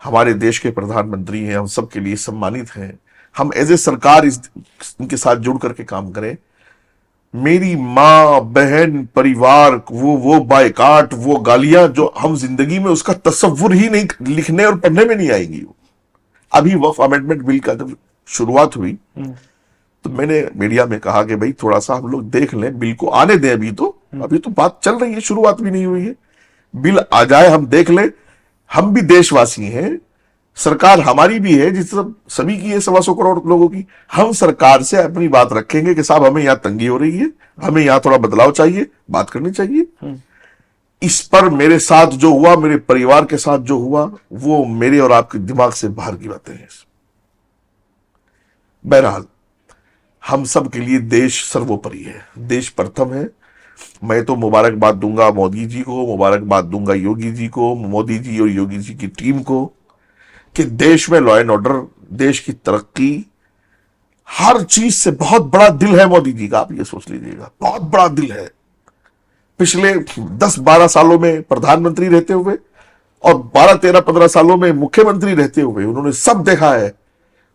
हमारे देश के प्रधानमंत्री हैं, हम सबके लिए सम्मानित हैं, हम एज ए सरकार इनके साथ जुड़ करके काम करें। मेरी माँ, बहन, परिवार, वो बायकाट, वो गालियां जो हम जिंदगी में उसका तस्वुर ही नहीं, लिखने और पढ़ने में नहीं आएंगी। अभी वक्फ अमेंडमेंट बिल का जब शुरुआत हुई तो मैंने मीडिया में कहा कि भाई थोड़ा सा हम लोग देख लें, बिल को आने दें। अभी तो बात चल रही है, शुरुआत भी नहीं हुई है। बिल आ जाए, हम देख लें। हम भी देशवासी हैं, सरकार हमारी भी है, जिस सभी की है, 125 करोड़ लोगों की। हम सरकार से अपनी बात रखेंगे कि साहब हमें यहां तंगी हो रही है, हमें यहां थोड़ा बदलाव चाहिए, बात करनी चाहिए। इस पर मेरे साथ जो हुआ, मेरे परिवार के साथ जो हुआ, वो मेरे और आपके दिमाग से बाहर की बातें हैं। बहरहाल, हम सब के लिए देश सर्वोपरि है, देश प्रथम है। मैं तो मुबारकबाद दूंगा मोदी जी को, मुबारकबाद दूंगा योगी जी को, मोदी जी और योगी जी की टीम को, कि देश में लॉ एंड ऑर्डर, देश की तरक्की, हर चीज से बहुत बड़ा दिल है मोदी जी का। आप ये सोच लीजिएगा, बहुत बड़ा दिल है। पिछले 10-12 सालों में प्रधानमंत्री रहते हुए और 12-13-15 सालों में मुख्यमंत्री रहते हुए उन्होंने सब देखा है।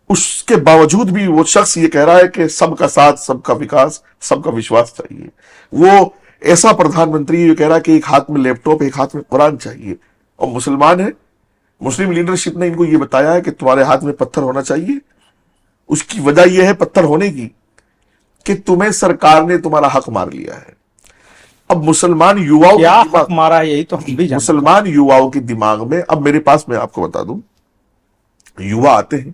उसके बावजूद भी वो शख्स ये कह रहा है कि सबका साथ, सबका विकास, सबका विश्वास चाहिए। वो ऐसा प्रधानमंत्री ये कह रहा है कि एक हाथ में लैपटॉप, एक हाथ में कुरान चाहिए। और मुसलमान है, मुस्लिम लीडरशिप ने इनको ये बताया है कि तुम्हारे हाथ में पत्थर होना चाहिए। उसकी वजह यह है पत्थर होने की कि तुम्हें सरकार ने तुम्हारा हक मार लिया है। अब मुसलमान युवाओं क्या हक मारा है, यही तो हम भी जानते हैं। मुसलमान युवाओं के दिमाग में, अब मेरे पास, मैं आपको बता दूं, युवा आते हैं,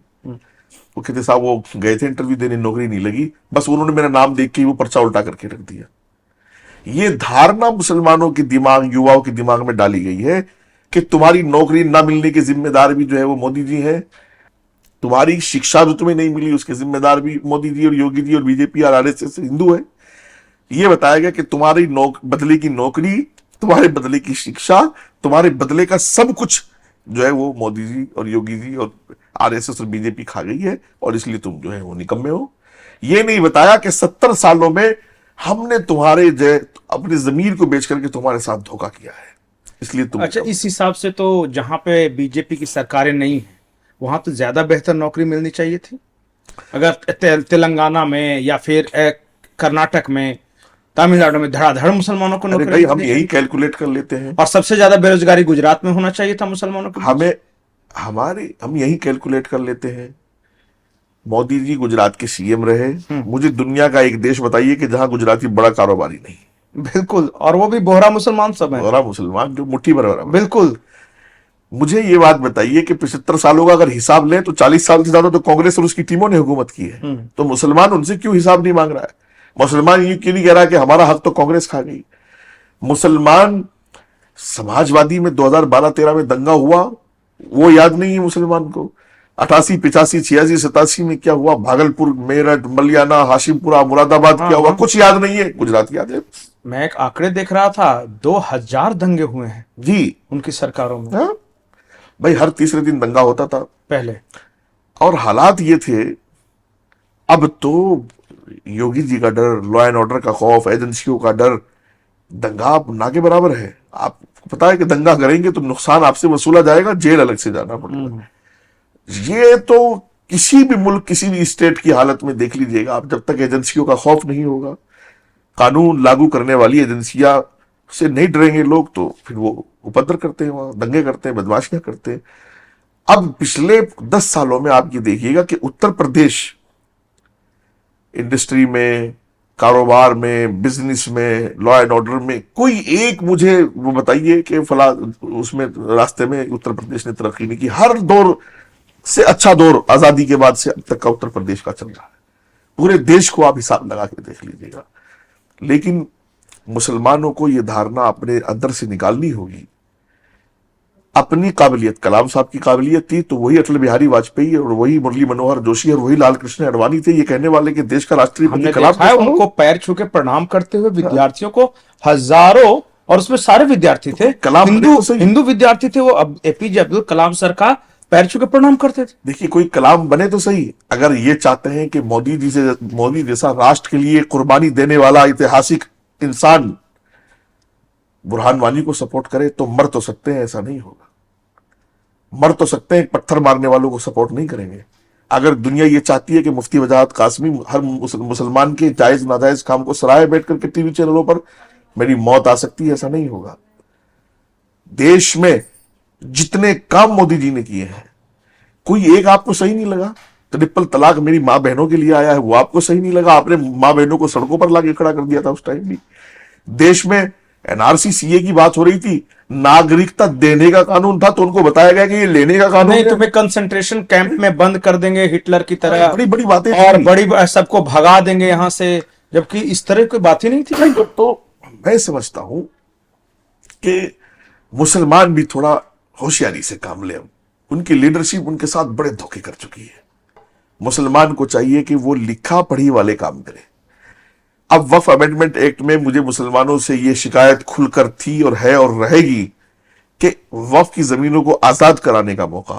वो कहते साहब वो गए थे इंटरव्यू देने, नौकरी नहीं लगी, बस उन्होंने मेरा नाम देख के वो पर्चा उल्टा करके रख दिया। ये धारणा मुसलमानों के दिमाग, युवाओं के दिमाग में डाली गई है कि तुम्हारी नौकरी ना मिलने के जिम्मेदार भी जो है वो मोदी जी हैं, तुम्हारी शिक्षा जो तुम्हें नहीं मिली उसके जिम्मेदार भी मोदी जी और योगी जी और बीजेपी और आरएसएस हिंदू है। ये बताया गया कि तुम्हारी बदले की नौकरी, तुम्हारे बदले की शिक्षा, तुम्हारे बदले का सब कुछ जो है वो मोदी जी और योगी जी और आरएसएस और बीजेपी खा गई है, और इसलिए तुम जो है वो निकम्मे हो। ये नहीं बताया कि 70 सालों में हमने तुम्हारे जो अपनी जमीर को बेच करके तुम्हारे साथ धोखा किया है, इसलिए तुम। अच्छा, इस हिसाब से तो जहां पे बीजेपी की सरकारें नहीं है वहां तो ज्यादा बेहतर नौकरी मिलनी चाहिए थी। अगर तेलंगाना में या फिर कर्नाटक में, तमिलनाडु में धड़ाधड़ मुसलमानों को अरे नौकरी भाई, हम मिलती यही है। कैलकुलेट कर लेते हैं। और सबसे ज्यादा बेरोजगारी गुजरात में होना चाहिए था मुसलमानों को। हम यही कैलकुलेट कर लेते हैं। मोदी जी गुजरात के सीएम रहे, मुझे दुनिया का एक देश बताइए कि जहां गुजराती बड़ा कारोबारी नहीं। बिल्कुल, और वो भी बोहरा मुसलमान सब है। बोहरा मुसलमान जो मुट्ठी भर बराबर। बिल्कुल। मुझे ये बात बताइए कि 75 सालों का अगर हिसाब लें तो 40 साल से ज्यादा तो कांग्रेस और उसकी टीमों ने हुकूमत की है, तो मुसलमान उनसे क्यों हिसाब नहीं मांग रहा है? मुसलमान ये क्यों नहीं कह रहा कि हमारा हक तो कांग्रेस खा गई? मुसलमान समाजवादी में 2012-13 में दंगा हुआ, वो याद नहीं है मुसलमान को? 88, 85, 86, 87 में क्या हुआ? भागलपुर, मेरठ, मलियाना, हाशिमपुरा, मुरादाबाद क्या हुआ? कुछ याद नहीं है। गुजरात याद है। मैं एक आंकड़े देख रहा था, 2000 दंगे हुए हैं जी, उनकी सरकारों में। हाँ? भाई हर तीसरे दिन दंगा होता था पहले। और हालात ये थे। अब तो योगी जी का डर, लॉ एंड ऑर्डर का खौफ, एजेंसियों का डर, दंगा ना के बराबर है। आपको पता है कि दंगा करेंगे तो नुकसान आपसे वसूला जाएगा, जेल अलग से जाना पड़ेगा। ये तो किसी भी मुल्क, किसी भी स्टेट की हालत में देख लीजिएगा आप, जब तक एजेंसियों का खौफ नहीं होगा, कानून लागू करने वाली एजेंसियां से नहीं डरेंगे लोग, तो फिर वो उपद्रव करते हैं, वहां दंगे करते हैं, बदमाशियां करते हैं। अब पिछले 10 सालों में आप ये देखिएगा कि उत्तर प्रदेश इंडस्ट्री में, कारोबार में, बिजनेस में, लॉ एंड ऑर्डर में कोई एक मुझे वो बताइए कि फला उसमें रास्ते में उत्तर प्रदेश ने तरक्की नहीं की। हर दौर से अच्छा दौर आजादी के बाद से अब तक का उत्तर प्रदेश का चल रहा है। पूरे देश को आप हिसाब लगा के देख लीजिएगा। लेकिन मुसलमानों को यह धारणा अपने अंदर से निकालनी होगी। अपनी काबिलियत, कलाम साहब की काबिलियत थी तो वही अटल बिहारी वाजपेयी और वही मुरली मनोहर जोशी और वही लाल कृष्ण अडवाणी थे ये कहने वाले कि देश का राष्ट्रीयपति कलाम है। उनको पैर छू के प्रणाम करते हुए विद्यार्थियों को, हजारों, और उसमें सारे विद्यार्थी थे, कलाम हिंदू विद्यार्थी थे, वो अब एपीजे अब्दुल कलाम सर का पैर छू के प्रणाम करते थे। देखिए, कोई कलाम बने तो सही। अगर ये चाहते हैं कि मोदी जैसा राष्ट्र के लिए कुर्बानी देने वाला ऐतिहासिक इंसान बुरहान वानी को सपोर्ट करे तो मर तो सकते हैं, ऐसा नहीं होगा। मर तो सकते हैं, पत्थर मारने वालों को सपोर्ट नहीं करेंगे। अगर दुनिया ये चाहती है कि मुफ्ती वजाहत कासमी हर मुसलमान के जायज नाजायज काम को सराहे बैठ करके टीवी चैनलों पर, मेरी मौत आ सकती है, ऐसा नहीं होगा। देश में जितने काम मोदी जी ने किए हैं, कोई एक आपको सही नहीं लगा? ट्रिपल तलाक मेरी मां बहनों के लिए आया है, वो आपको सही नहीं लगा? आपने मां बहनों को सड़कों पर लाके खड़ा कर दिया था उस टाइम भी। देश में एनआरसी सीए की बात हो रही थी, नागरिकता देने का कानून था तो उनको बताया गया कि ये लेने का कानून नहीं, है। तुम्हें कंसंट्रेशन कैंप में बंद कर देंगे हिटलर की तरह, बड़ी बड़ी बातें और बड़ी सबको भगा देंगे यहां से, जबकि इस तरह की बात ही नहीं थी। तो मैं समझता हूं कि मुसलमान भी थोड़ा होशियारी से काम ले। उनकी लीडरशिप उनके साथ बड़े धोखे कर चुकी है। मुसलमान को चाहिए कि वो लिखा पढ़ी वाले काम करे। अब वक्फ अमेंडमेंट एक्ट में मुझे मुसलमानों से ये शिकायत खुलकर थी और है और रहेगी कि वक्फ की जमीनों को आजाद कराने का मौका,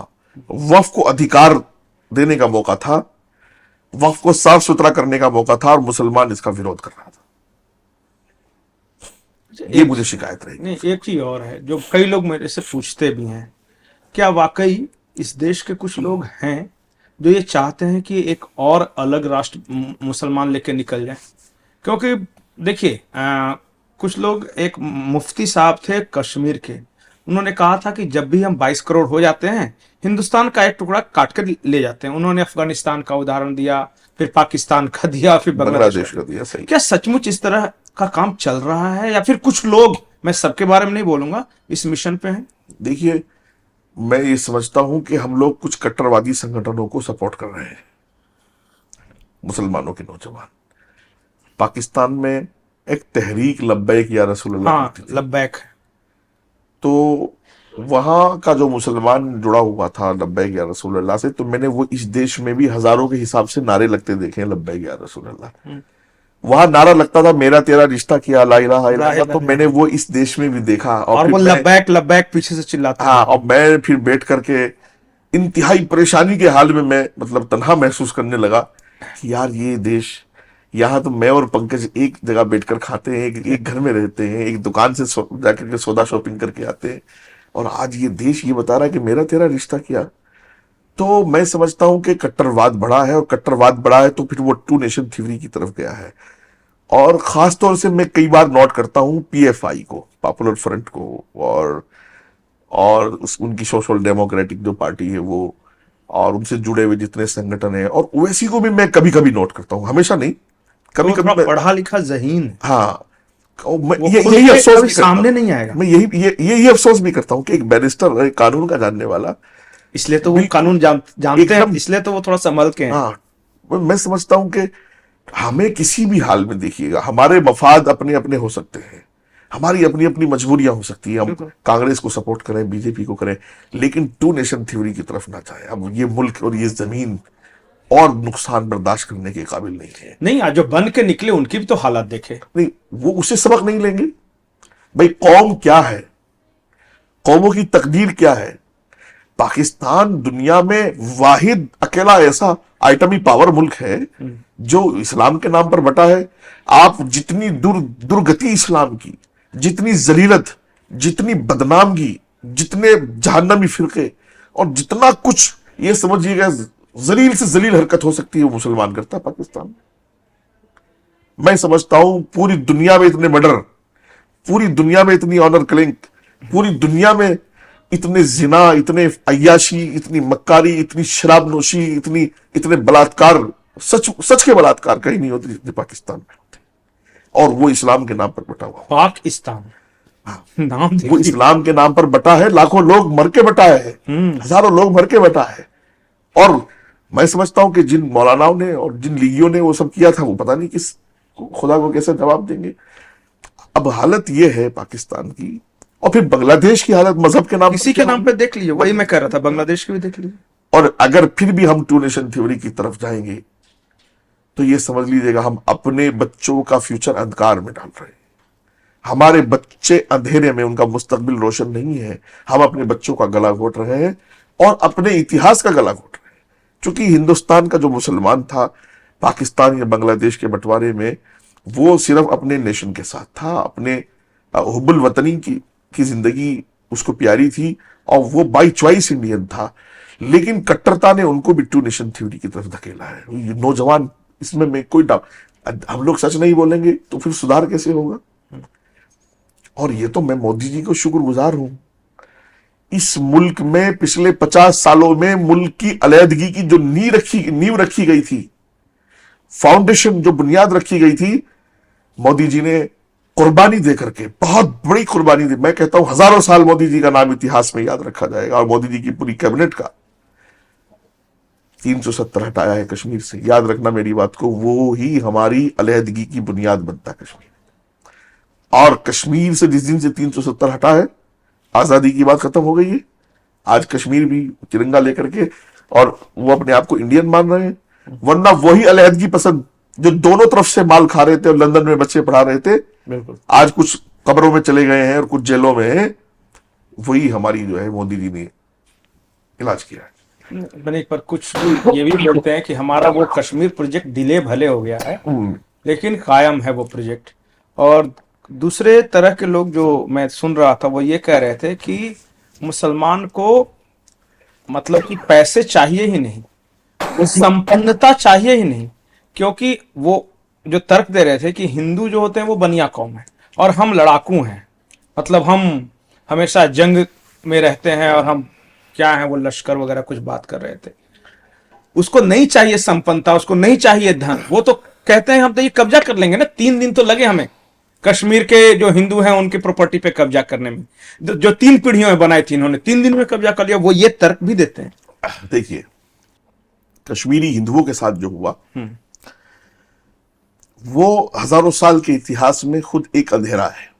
वक्फ को अधिकार देने का मौका था, वक्फ को साफ सुथरा करने का मौका था, और मुसलमान इसका विरोध कर रहा था। ये मुझे शिकायत रही। नहीं, एक चीज और है जो कई लोग मेरे से पूछते भी हैं, क्या वाकई इस देश के कुछ लोग हैं जो ये चाहते हैं कि एक और अलग राष्ट्र मुसलमान लेके निकल जाए? क्योंकि देखिए, कुछ लोग, एक मुफ्ती साहब थे कश्मीर के, उन्होंने कहा था कि जब भी हम 22 करोड़ हो जाते हैं, हिंदुस्तान का एक टुकड़ा काट कर ले जाते हैं। उन्होंने अफगानिस्तान का उदाहरण दिया, फिर पाकिस्तान का दिया, फिर बांग्लादेश का दिया। सही। क्या सचमुच इस तरह का काम चल रहा है, या फिर कुछ लोग, मैं सबके बारे में नहीं बोलूंगा, इस मिशन पे हैं? देखिए, मैं ये समझता हूं कि हम लोग कुछ कट्टरवादी संगठनों को सपोर्ट कर रहे हैं। मुसलमानों के नौजवान, पाकिस्तान में एक तहरीक लब्बैक या रसूलुल्लाह, हाँ, लब्बैक, तो वहां का जो मुसलमान जुड़ा हुआ था लब्बैक या रसूलुल्लाह से, तो मैंने वो इस देश में भी हजारों के हिसाब से नारे लगते देखे हैं, लब्बैक या रसूलुल्लाह। वहां नारा लगता था मेरा तेरा रिश्ता किया ला इलाहा ला इल्लल्लाह, इलाहा तो मैंने वो इस देश में भी देखा। और फिर वो मैं, लब्बैक लब्बैक पीछे से चिल्लाते हाँ, थे। और मैं फिर बैठ करके इंतहाई परेशानी के हाल में मैं मतलब तन्हा महसूस करने लगा कि यार ये देश, यहाँ तो मैं और पंकज एक जगह बैठकर खाते हैं, एक घर में रहते हैं, एक दुकान से जाकर के सौदा शॉपिंग करके आते हैं, और आज ये देश ये बता रहा है कि मेरा तेरा रिश्ता किया। तो मैं समझता हूं कि कट्टरवाद बढ़ा है, और कट्टरवाद बढ़ा है तो फिर वो टू नेशन थ्योरी की तरफ गया है। और खास तौर से मैं कई बार नोट करता हूं पीएफआई को, पॉपुलर फ्रंट को, और उनकी सोशल डेमोक्रेटिक जो पार्टी है वो, और उनसे जुड़े हुए जितने संगठन हैं, और ओवैसी को भी मैं कभी कभी नोट करता हूं, हमेशा नहीं, कभी वो कभी थोड़ा मैं, पढ़ा लिखा ज़हीन है। हाँ, मैं वो ये खुल यही के अफसोस कभी भी करता सामने हूं, नहीं आएगा। मैं यही अफसोस भी करता हूं कि एक बैरिस्टर, एक कानून का जानने वाला, इसलिए तो वो बिल्कुल कानून जानते हैं, एकदम, इसलिए तो वो थोड़ा संभल के हैं। हाँ, मैं समझता हूं कि हमें किसी भी हाल में देखिएगा, हमारे मफाद अपने अपने हो सकते हैं, हमारी अपनी अपनी मजबूरियां हो सकती है, हम बिल्कुल। कांग्रेस को सपोर्ट करें, बीजेपी को करें, लेकिन टू नेशन थ्योरी की तरफ ना जाए। अब ये मुल्क और ये जमीन और नुकसान बर्दाश्त करने के काबिल नहीं है। नहीं, आज जो बन के निकले उनकी भी तो हालत देखे। नहीं, वो उससे सबक नहीं लेंगे। भाई कौम क्या है, कौमों की तकदीर क्या है। पाकिस्तान दुनिया में वाहिद अकेला ऐसा आइटमी पावर मुल्क है जो इस्लाम के नाम पर बटा है। आप जितनी दुर्गति इस्लाम की, जितनी जलीलत, जितनी बदनामगी, जितने जहन्नमी फिरके, और जितना कुछ ये समझिएगा जलील से जलील हरकत हो सकती है वो मुसलमान करता है पाकिस्तान में। मैं समझता हूं पूरी दुनिया में इतने मर्डर, पूरी दुनिया में इतनी ऑनर किलिंग, पूरी दुनिया में इतने जिना, इतने अय्याशी, इतनी मक्कारी, इतनी शराबनोशी, इतने बलात्कार, सच के बलात्कार कहीं नहीं होते जितने पाकिस्तान में होते, और वो इस्लाम के नाम पर बटा हुआ। पाकिस्तान नाम वो देखिए। इस्लाम के नाम पर बटा है, लाखों लोग मर के बटा है, हजारों लोग मर के बटा है। और मैं समझता हूं कि जिन मौलानाओं ने और जिन लीगियों ने वो सब किया था, वो पता नहीं किस खुदा को कैसे जवाब देंगे। अब हालत ये है पाकिस्तान की, और फिर बांग्लादेश की हालत मजहब के नाम किसी के नाम पे देख लीजिए, वही मैं कह रहा था, बांग्लादेश की भी देख लीजिए। और अगर फिर भी हम टू नेशन थ्योरी की तरफ जाएंगे तो ये समझ लीजिएगा हम अपने बच्चों का फ्यूचर अंधकार में डाल रहे हैं। हमारे बच्चे अंधेरे में, उनका मुस्तकबिल रोशन नहीं है। हम अपने बच्चों का गला घोट रहे हैं और अपने इतिहास का गला घोट रहे हैं। क्योंकि हिंदुस्तान का जो मुसलमान था पाकिस्तान या बांग्लादेश के बंटवारे में, वो सिर्फ अपने नेशन के साथ था, अपने हुब्बुल वतनी की जिंदगी उसको प्यारी थी, और वो बाई चॉइस इंडियन था। लेकिन कट्टरता ने उनको भी टू नेशन थ्योरी की तरफ धकेला है। ये नौजवान, इसमें मैं कोई डाउट, हम लोग सच नहीं बोलेंगे तो फिर सुधार कैसे होगा। और ये तो मैं मोदी जी को शुक्रगुजार हूं, इस मुल्क में पिछले 50 सालों में मुल्क की अलहदगी की जो नींव रखी गई थी, फाउंडेशन जो बुनियाद रखी गई थी, मोदी जी ने कुर्बानी देकर के, बहुत बड़ी कुर्बानी दी। मैं कहता हूं हजारों साल मोदी जी का नाम इतिहास में याद रखा जाएगा। और मोदी जी की पूरी कैबिनेट का 370 हटाया है कश्मीर से, याद रखना मेरी बात को, वो ही हमारी अलहदगी की बुनियाद बनता कश्मीर। और कश्मीर से जिस दिन से 370 हटा है, आजादी की बात खत्म हो गई है। आज कश्मीर भी तिरंगा लेकर के, और वो अपने आप को इंडियन मान रहे हैं। वरना वही अलहदगी पसंद जो दोनों तरफ से माल खा रहे थे और लंदन में बच्चे पढ़ा रहे थे, बिल्कुल, आज कुछ कब्रों में चले गए हैं और कुछ जेलों में हैं। वही हमारी जो है मोदी जी ने इलाज किया है। मैंने एक बार कुछ ये भी बोलते हैं कि हमारा वो कश्मीर प्रोजेक्ट डिले भले हो गया है, लेकिन कायम है वो प्रोजेक्ट। और दूसरे तरह के लोग जो मैं सुन रहा था वो ये कह रहे थे कि मुसलमान को मतलब कि पैसे चाहिए ही नहीं, संपन्नता चाहिए ही नहीं, क्योंकि वो जो तर्क दे रहे थे कि हिंदू जो होते हैं वो बनिया कौम है और हम लड़ाकू हैं, मतलब हम हमेशा जंग में रहते हैं और हम क्या हैं, वो लश्कर वगैरह कुछ बात कर रहे थे। उसको नहीं चाहिए संपन्नता, उसको नहीं चाहिए धन, वो तो कहते हैं हम तो ये कब्जा कर लेंगे ना। 3 दिन तो लगे हमें कश्मीर के जो हिंदू हैं उनकी प्रॉपर्टी पे कब्जा करने में, जो 3 पीढ़ियों में बनाई थी इन्होंने 3 दिन में कब्जा कर लिया। वो ये तर्क भी देते हैं। देखिए, कश्मीरी हिंदुओं के साथ जो हुआ वो हजारों साल के इतिहास में खुद एक अंधेरा है,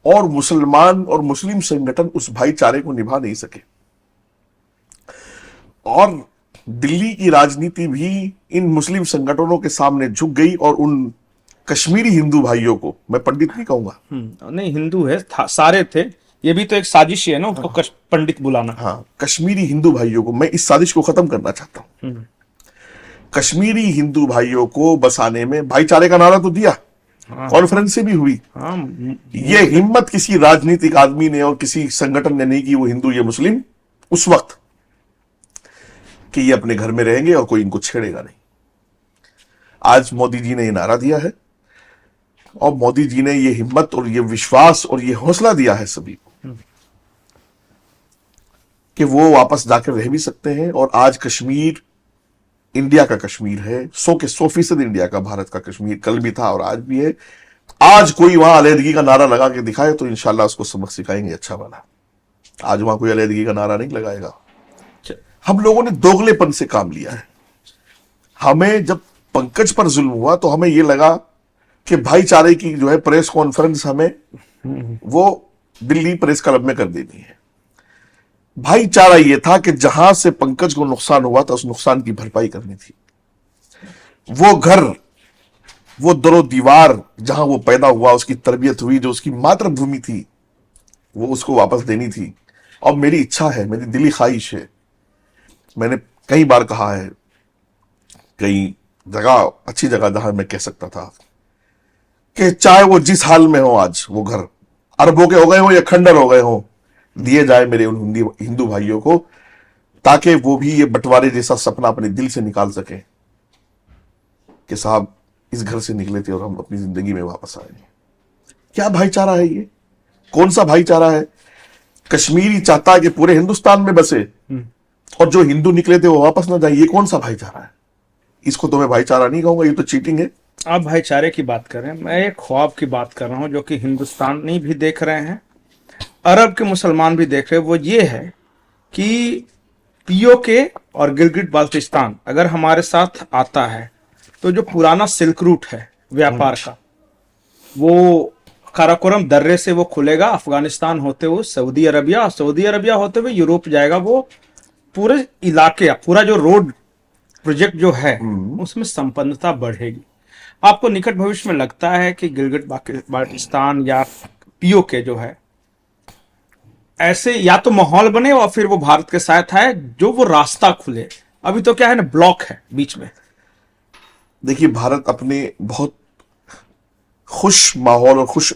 और मुसलमान और मुस्लिम संगठन उस भाईचारे को निभा नहीं सके। और दिल्ली की राजनीति भी इन मुस्लिम संगठनों के सामने झुक गई और उन कश्मीरी हिंदू भाइयों को, मैं पंडित नहीं कहूंगा, नहीं हिंदू है, सारे थे, ये भी तो एक साजिश ही है ना उनको पंडित बुलाना। हाँ, कश्मीरी हिंदू भाइयों को मैं इस साजिश को खत्म करना चाहता हूं। कश्मीरी हिंदू भाइयों को बसाने में भाईचारे का नारा तो दिया, कॉन्फ्रेंस से भी हुई। ये हिम्मत किसी राजनीतिक आदमी ने और किसी संगठन ने नहीं की, वो हिंदू ये मुस्लिम उस वक्त, कि ये अपने घर में रहेंगे और कोई इनको छेड़ेगा नहीं। आज मोदी जी ने ये नारा दिया है और मोदी जी ने ये हिम्मत और ये विश्वास और ये हौसला दिया है सभी को कि वो वापस जाकर रह भी सकते हैं। और आज कश्मीर इंडिया का कश्मीर है, 100 के 100% इंडिया का, भारत का कश्मीर कल भी था और आज भी है। आज कोई वहां अलहदगी का नारा लगा के दिखाए तो इंशाल्लाह उसको सबक सिखाएंगे अच्छा वाला। आज वहां कोई अलहदगी का नारा नहीं लगाएगा। हम लोगों ने दोगलेपन से काम लिया है। हमें जब पंकज पर जुल्म हुआ तो हमें यह लगा कि भाईचारे की जो है प्रेस कॉन्फ्रेंस हमें वो दिल्ली प्रेस क्लब में कर देनी है। भाईचारा यह था कि जहां से पंकज को नुकसान हुआ था उस नुकसान की भरपाई करनी थी। वो घर, वो दरो दीवार जहां वो पैदा हुआ, उसकी तरबियत हुई, जो उसकी मातृभूमि थी, वो उसको वापस देनी थी। और मेरी इच्छा है, मेरी दिली ख्वाहिश है, मैंने कई बार कहा है, कई जगह, अच्छी जगह जहां मैं कह सकता था कि चाहे वो जिस हाल में हो आज, वो घर अरबों के हो गए हो या खंडर हो गए हो, दिए जाए मेरे उन हिंदू भाइयों को, ताकि वो भी ये बंटवारे जैसा सपना अपने दिल से निकाल सके कि साहब इस घर से निकले थे और हम अपनी जिंदगी में वापस आए। क्या भाईचारा है ये? कौन सा भाईचारा है? कश्मीरी चाहता है कि पूरे हिंदुस्तान में बसे और जो हिंदू निकले थे वो वापस ना जाए। ये कौन सा भाईचारा है? इसको तो मैं भाईचारा नहीं कहूंगा, ये तो चीटिंग है। आप भाईचारे की बात कर रहे हैं, मैं एक ख्वाब की बात कर रहा हूं जो कि हिंदुस्तानी भी देख रहे हैं, अरब के मुसलमान भी देख रहे हैं। वो ये है कि पीओके और गिलगिट बाल्टिस्तान अगर हमारे साथ आता है तो जो पुराना सिल्क रूट है व्यापार का, वो काराकोरम दर्रे से वो खुलेगा, अफगानिस्तान होते हुए सऊदी अरबिया, सऊदी अरबिया होते हुए यूरोप जाएगा। वो पूरे इलाके, पूरा जो रोड प्रोजेक्ट जो है उसमें संपन्नता बढ़ेगी। आपको निकट भविष्य में लगता है कि गिलगिट बाल्टिस्तान या पीओके जो है ऐसे या तो माहौल बने और फिर वो भारत के साथ आए, जो वो रास्ता खुले? अभी तो क्या है ना, ब्लॉक है बीच में। देखिए, भारत अपने बहुत खुश माहौल और खुश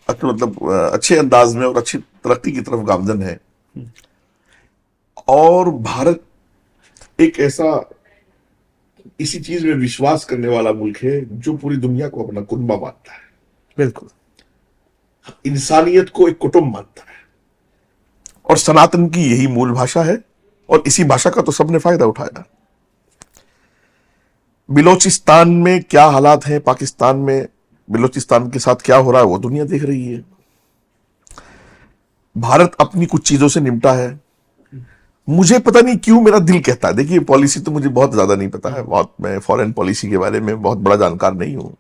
मतलब अच्छे अंदाज में और अच्छी तरक्की की तरफ गामजन है। और भारत एक ऐसा इसी चीज में विश्वास करने वाला मुल्क है जो पूरी दुनिया को अपना कुटुंबा मानता है। बिल्कुल, इंसानियत को एक कुटुंब मानता है और सनातन की यही मूल भाषा है और इसी भाषा का तो सबने फायदा उठाया। बिलोचिस्तान में क्या हालात हैं, पाकिस्तान में बिलोचिस्तान के साथ क्या हो रहा है, वो दुनिया देख रही है। भारत अपनी कुछ चीजों से निपटा है। मुझे पता नहीं क्यों मेरा दिल कहता है, देखिए पॉलिसी तो मुझे बहुत ज्यादा नहीं पता है, बहुत मैं फॉरेन पॉलिसी के बारे में बहुत बड़ा जानकार नहीं हूं,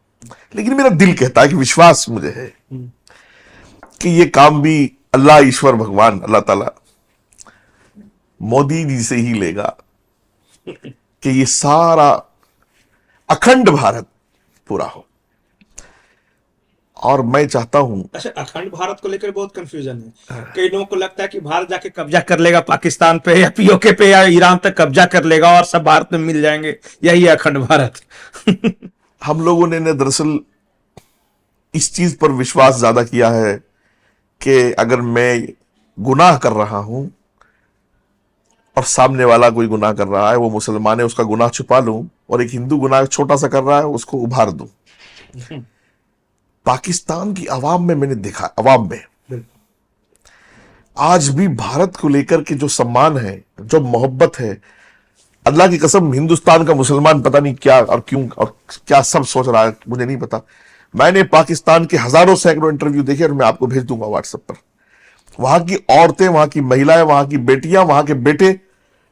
लेकिन मेरा दिल कहता है कि विश्वास मुझे है कि ये काम भी अल्लाह, ईश्वर, भगवान, अल्लाह ताला मोदी जी से ही लेगा कि ये सारा अखंड भारत पूरा हो। और मैं चाहता हूं, अच्छा, अखंड भारत को लेकर बहुत कंफ्यूजन है। कई लोगों को लगता है कि भारत जाके कब्जा कर लेगा पाकिस्तान पे या पीओके पे या ईरान तक कब्जा कर लेगा और सब भारत में मिल जाएंगे, यही है अखंड भारत। हम लोगों ने दरअसल इस चीज पर विश्वास ज्यादा किया है कि अगर मैं गुनाह कर रहा हूं और सामने वाला कोई गुनाह कर रहा है, वो मुसलमान है, उसका गुनाह छुपा लूं, और एक हिंदू गुनाह छोटा सा कर रहा है उसको उभार दूं। पाकिस्तान की आवाम में मैंने देखा, आवाम में आज भी भारत को लेकर के जो सम्मान है, जो मोहब्बत है, अल्लाह की कसम हिंदुस्तान का मुसलमान पता नहीं क्या और क्यों और क्या सब सोच रहा है, मुझे नहीं पता। मैंने पाकिस्तान के हजारों सैकड़ों इंटरव्यू देखे और मैं आपको भेज दूंगा व्हाट्सएप पर। वहां की औरतें, वहां की महिलाएं, वहां की बेटियां, वहां के बेटे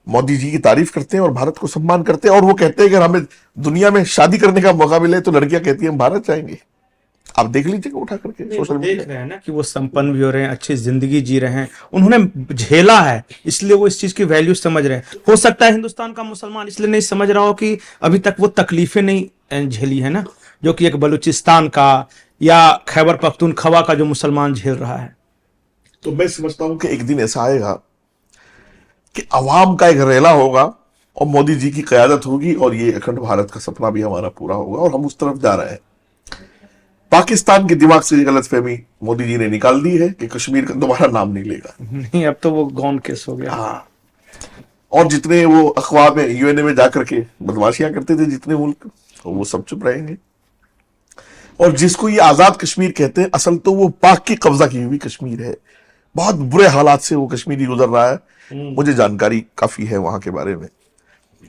मोदी जी की तारीफ करते हैं और भारत को सम्मान करते हैं। और वो कहते हैं कि हमें दुनिया में शादी करने का मौका मिले तो लड़कियां कहती हैं हम भारत जाएंगे। आप देख लीजिएगा उठा करके सोशल देख मीडिया। रहे हैं ना कि वो संपन्न भी हो रहे हैं, अच्छी जिंदगी जी रहे हैं, उन्होंने झेला है, इसलिए वो इस चीज की वैल्यू समझ रहे हैं। हो सकता है हिंदुस्तान का मुसलमान इसलिए नहीं समझ रहा हो कि अभी तक वो तकलीफें नहीं झेली है ना, जो कि एक बलूचिस्तान का या खैबर पख्तूनख्वा का जो मुसलमान झेल रहा है। तो मैं समझता हूं कि एक दिन ऐसा आएगा कि अवाम का एक रेला होगा और मोदी जी की क़यादत होगी और ये अखंड भारत का सपना भी हमारा पूरा होगा और हम उस तरफ जा रहे हैं। पाकिस्तान के दिमाग से ये गलतफहमी मोदी जी ने निकाल दी है कि कश्मीर का दोबारा नाम नहीं लेगा। नहीं, अब तो वो गॉन केस हो गया। हाँ, और जितने वो अखबार में यूएनए में जाकर के बदमाशियां करते थे जितने मुल्क, तो वो सब चुप रहेंगे। और जिसको ये आजाद कश्मीर कहते हैं, असल तो वो पाक की कब्जा की हुई कश्मीर है। बहुत बुरे हालात से वो कश्मीरी गुजर रहा है, मुझे जानकारी काफी है वहां के बारे में।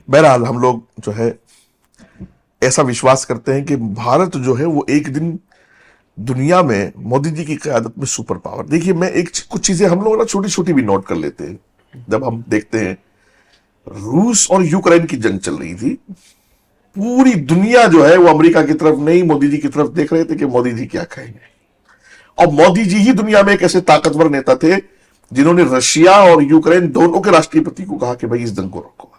बहरहाल हम लोग जो है ऐसा विश्वास करते हैं कि भारत जो है वो एक दिन दुनिया में मोदी जी की क़यादत में सुपर पावर। देखिए, मैं कुछ चीजें हम लोग ना छोटी छोटी भी नोट कर लेते हैं। जब हम देखते हैं रूस और यूक्रेन की जंग चल रही थी, पूरी दुनिया जो है वो अमेरिका की तरफ नहीं मोदी जी की तरफ देख रहे थे कि मोदी जी क्या कहेंगे। और मोदी जी ही दुनिया में एक ऐसे ताकतवर नेता थे जिन्होंने रशिया और यूक्रेन दोनों के राष्ट्रपति को कहा कि भाई इस जंग को रोको।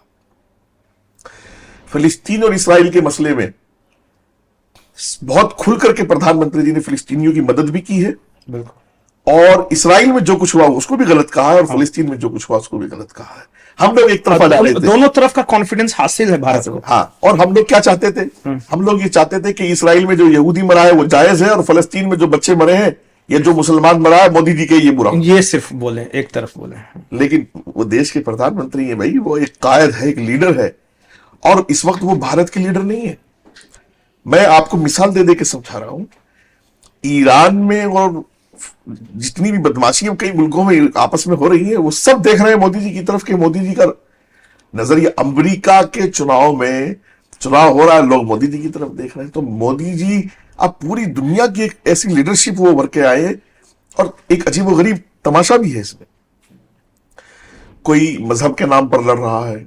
फिलिस्तीन और इसराइल के मसले में बहुत खुल करके प्रधानमंत्री जी ने फिलिस्तीनियों की मदद भी की है, और इसराइल में जो कुछ हुआ उसको भी गलत कहा है, और फिलिस्तीन में जो कुछ हुआ उसको भी गलत कहा है। हम लोग एक तरफा जा रहे थे, दोनों तरफ का कॉन्फिडेंस हासिल है भारत को। हाँ, और हम लोग क्या चाहते थे? हम लोग ये चाहते थे कि इसराइल में जो यहूदी मरा है वो जायज है, और फलस्तीन में जो बच्चे मरे हैं या जो मुसलमान मरा है मोदी जी के ये बुरा। ये सिर्फ बोले, एक तरफ बोले। लेकिन वो देश के प्रधानमंत्री है भाई, वो एक कायद है, एक लीडर है, और इस वक्त वो भारत के लीडर नहीं है। मैं आपको मिसाल दे दे के समझा रहा हूं। ईरान में और जितनी भी बदमाशियां कई मुल्कों में आपस में हो रही है, वो सब देख रहे हैं मोदी जी की तरफ के मोदी जी का नजरिया। अमेरिका के चुनाव में चुनाव हो रहा है, लोग मोदी जी की तरफ देख रहे हैं। तो मोदी जी अब पूरी दुनिया की एक ऐसी लीडरशिप वो भर के आए, और एक अजीब गरीब तमाशा भी है इसमें। कोई मजहब के नाम पर लड़ रहा है,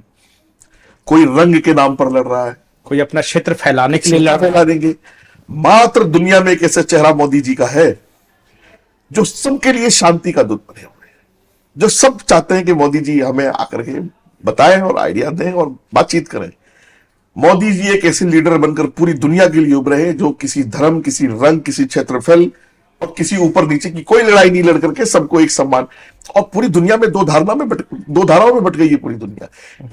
कोई रंग के नाम पर लड़ रहा है, कोई अपना क्षेत्र फैलाने के लिए फैला देंगे। मात्र दुनिया में एक ऐसा चेहरा मोदी जी का है जो सबके लिए शांति का दूत बने हुए हैं, जो सब चाहते हैं कि मोदी जी हमें आकर के बताएं और आइडिया दें और बातचीत करें। मोदी जी एक ऐसे लीडर बनकर पूरी दुनिया के लिए उभरे हैं जो किसी धर्म, किसी रंग, किसी क्षेत्रफल और किसी ऊपर नीचे की कोई लड़ाई नहीं लड़ करके सबको एक सम्मान। और पूरी दुनिया में दो धाराओं में बट गई है पूरी दुनिया।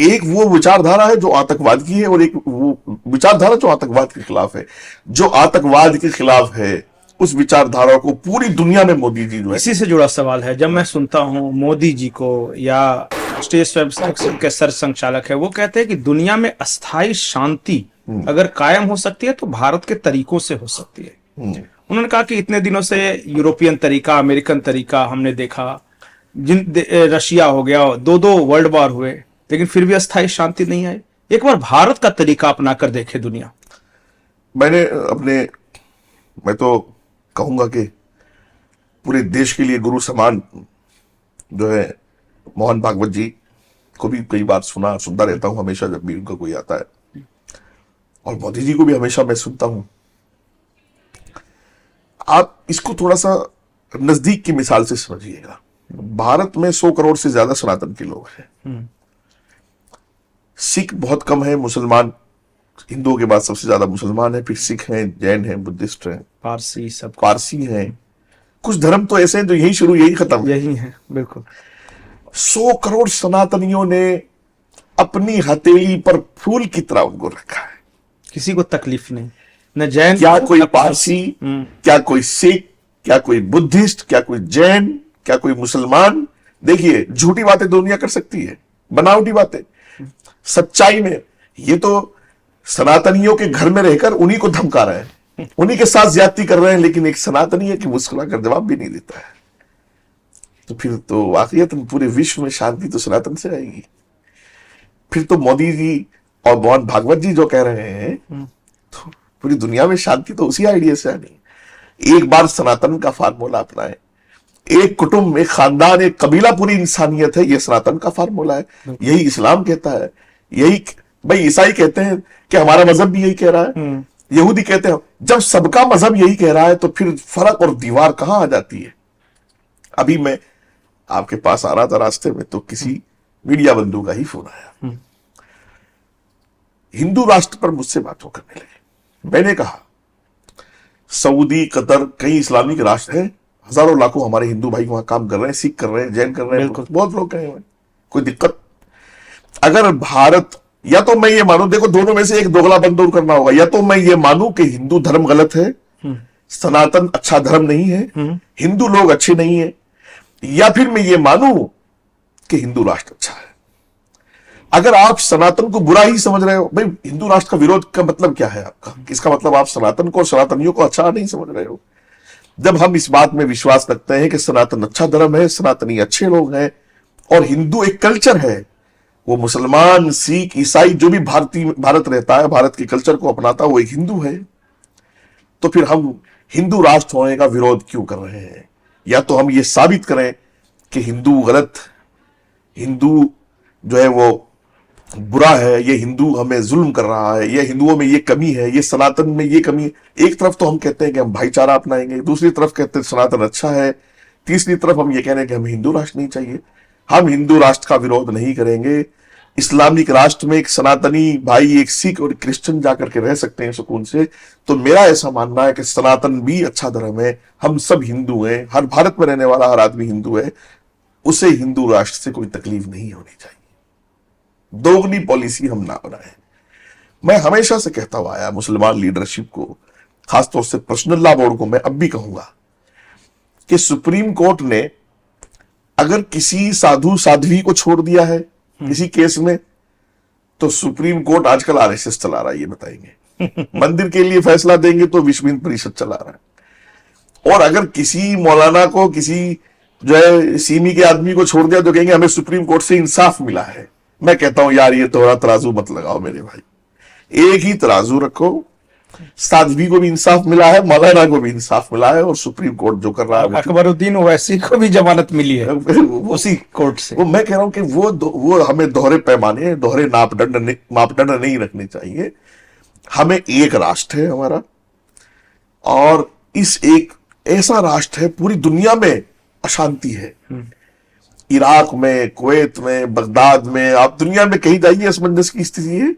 एक वो विचारधारा है जो आतंकवाद की है, और एक वो विचारधारा जो आतंकवाद के खिलाफ है। जो आतंकवाद के खिलाफ है उस विचारधारा को पूरी दुनिया में मोदी जी जो है। इसी से जुड़ा सवाल है, जब मैं सुनता हूं मोदी जी को या राष्ट्रीय स्वयंसेवक संघ के सर संचालक है, वो कहते हैं कि दुनिया में अस्थायी शांति अगर कायम हो सकती है तो भारत के तरीकों से हो सकती है। उन्होंने कहा कि इतने दिनों से यूरोपियन तरीका, अमेरिकन तरीका हमने देखा, रशिया हो गया, दो वर्ल्ड वॉर हुए, लेकिन फिर भी अस्थायी शांति नहीं आई। एक बार भारत का तरीका अपना कर देखे दुनिया। मैं तो कहूंगा कि पूरे देश के लिए गुरु समान जो है मोहन भागवत जी को भी कई बार सुनता रहता हूं, हमेशा जब भी उनका कोई आता है, और मोदी जी को भी हमेशा मैं सुनता हूं। आप इसको थोड़ा सा नजदीक की मिसाल से समझिएगा। भारत में 100 करोड़ से ज्यादा सनातन के लोग हैं। सिख बहुत कम है, मुसलमान हिंदुओं के बाद सबसे ज्यादा मुसलमान है, फिर सिख हैं, जैन हैं, बुद्धिस्ट हैं, पारसी हैं। कुछ धर्म तो ऐसे हैं जो यही शुरू यही खत्म यही है। बिल्कुल 100 करोड़ सनातनियों ने अपनी हथेली पर फूल की तरह उनको रखा है। किसी को तकलीफ नहीं, न जैन, क्या कोई पारसी, क्या कोई सिख, क्या कोई बुद्धिस्ट, क्या कोई जैन, क्या कोई मुसलमान। देखिए, झूठी बातें दुनिया कर सकती है, बनावटी बातें। सच्चाई में ये तो सनातनियों के घर में रहकर उन्हीं को धमका रहे हैं, उन्हीं के साथ ज्यादती कर रहे हैं, लेकिन एक सनातनी है कि मुस्कुरा कर जवाब भी नहीं देता है। तो फिर तो वाकईतन पूरे विश्व में शांति तो सनातन से आएगी। फिर तो मोदी जी और मोहन भागवत जी जो कह रहे हैं, तो पूरी दुनिया में शांति तो उसी आइडिया से आनी। एक बार सनातन का फार्मूला अपनाए, एक कुटुंब, एक खानदान, एक कबीला, पूरी इंसानियत है, ये सनातन का फार्मूला है। यही इस्लाम कहता है, यही भाई ईसाई कहते हैं कि हमारा मजहब भी यही कह रहा है यहूदी कहते हैं जब सबका मजहब यही कह रहा है तो फिर फर्क और दीवार कहां आ जाती है। अभी मैं आपके पास आ रहा था रास्ते में तो किसी मीडिया बंधु का ही फोन आया, हिंदू राष्ट्र पर मुझसे बात करने लगे। मैंने कहा सऊदी, कतर, कई इस्लामिक राष्ट्र हैं, हजारों लाखों हमारे हिंदू भाई वहां काम कर रहे हैं, सिख कर रहे हैं, जैन कर रहे हैं, बहुत लोग गए हुए, कोई दिक्कत। अगर भारत, या तो मैं ये मानू, देखो दोनों में से एक दोगलापन दूर करना होगा, या तो मैं ये मानू कि हिंदू धर्म गलत है, सनातन अच्छा धर्म नहीं है, हिंदू लोग अच्छे नहीं है, या फिर मैं ये मानू कि हिंदू राष्ट्र अच्छा है। अगर आप सनातन को बुरा ही समझ रहे हो, भाई हिंदू राष्ट्र का विरोध का मतलब क्या है आपका? इसका मतलब आप सनातन को और सनातनियों को अच्छा नहीं समझ रहे हो। जब हम इस बात में विश्वास रखते हैं कि सनातन अच्छा धर्म है, सनातनी अच्छे लोग हैं, और हिंदू एक कल्चर है, वो मुसलमान, सिख, ईसाई जो भी भारत रहता है, भारत के कल्चर को अपनाता है, वो एक हिंदू है, तो फिर हम हिंदू राष्ट्र होने का विरोध क्यों कर रहे हैं? या तो हम ये साबित करें कि हिंदू गलत, हिंदू जो है वो बुरा है, ये हिंदू हमें जुल्म कर रहा है, ये हिंदुओं में ये कमी है, ये सनातन में ये कमी है। एक तरफ तो हम कहते हैं कि हम भाईचारा अपनाएंगे, दूसरी तरफ कहते हैं सनातन अच्छा है, तीसरी तरफ हम ये कह रहे हैं कि हमें हिंदू राष्ट्र नहीं चाहिए। हम हिंदू राष्ट्र का विरोध नहीं करेंगे। इस्लामिक राष्ट्र में एक सनातनी भाई, एक सिख और क्रिश्चियन जाकर के रह सकते हैं सुकून से। तो मेरा ऐसा मानना है कि सनातन भी अच्छा धर्म है, हम सब हिंदू हैं, हर भारत में रहने वाला हर आदमी हिंदू है, उसे हिंदू राष्ट्र से कोई तकलीफ नहीं होनी चाहिए। दोगली पॉलिसी हम ना बनाए। मैं हमेशा से कहता हुआ आया मुसलमान लीडरशिप को, खासतौर से पर्सनल लॉ बोर्ड को, मैं अब भी कहूंगा कि सुप्रीम कोर्ट ने अगर किसी साधु साध्वी को छोड़ दिया है किसी केस में, तो सुप्रीम कोर्ट आजकल आरएसएस चला रहा है, ये बताएंगे। मंदिर के लिए फैसला देंगे तो विश्व हिंदू परिषद चला रहा है। और अगर किसी मौलाना को, किसी जो है सीमी के आदमी को छोड़ दिया तो कहेंगे हमें सुप्रीम कोर्ट से इंसाफ मिला है। मैं कहता हूं यार, ये थोड़ा तराजू मत लगाओ मेरे भाई, एक ही तराजू रखो। साध्वी को भी इंसाफ मिला है, मौलाना को भी इंसाफ मिला है, और सुप्रीम कोर्ट जो कर रहा है, अकबरुद्दीन ओवैसी को भी जमानत मिली है उसी कोर्ट से। वो मैं कह रहा हूं कि वो हमें दोहरे पैमाने, दोहरे मापदंड नहीं रखने चाहिए। हमें एक राष्ट्र है हमारा, और इस एक ऐसा राष्ट्र है, पूरी दुनिया में अशांति है, इराक में, कुवैत में, बगदाद में, आप दुनिया में कहीं जाइए असमंजस की स्थिति है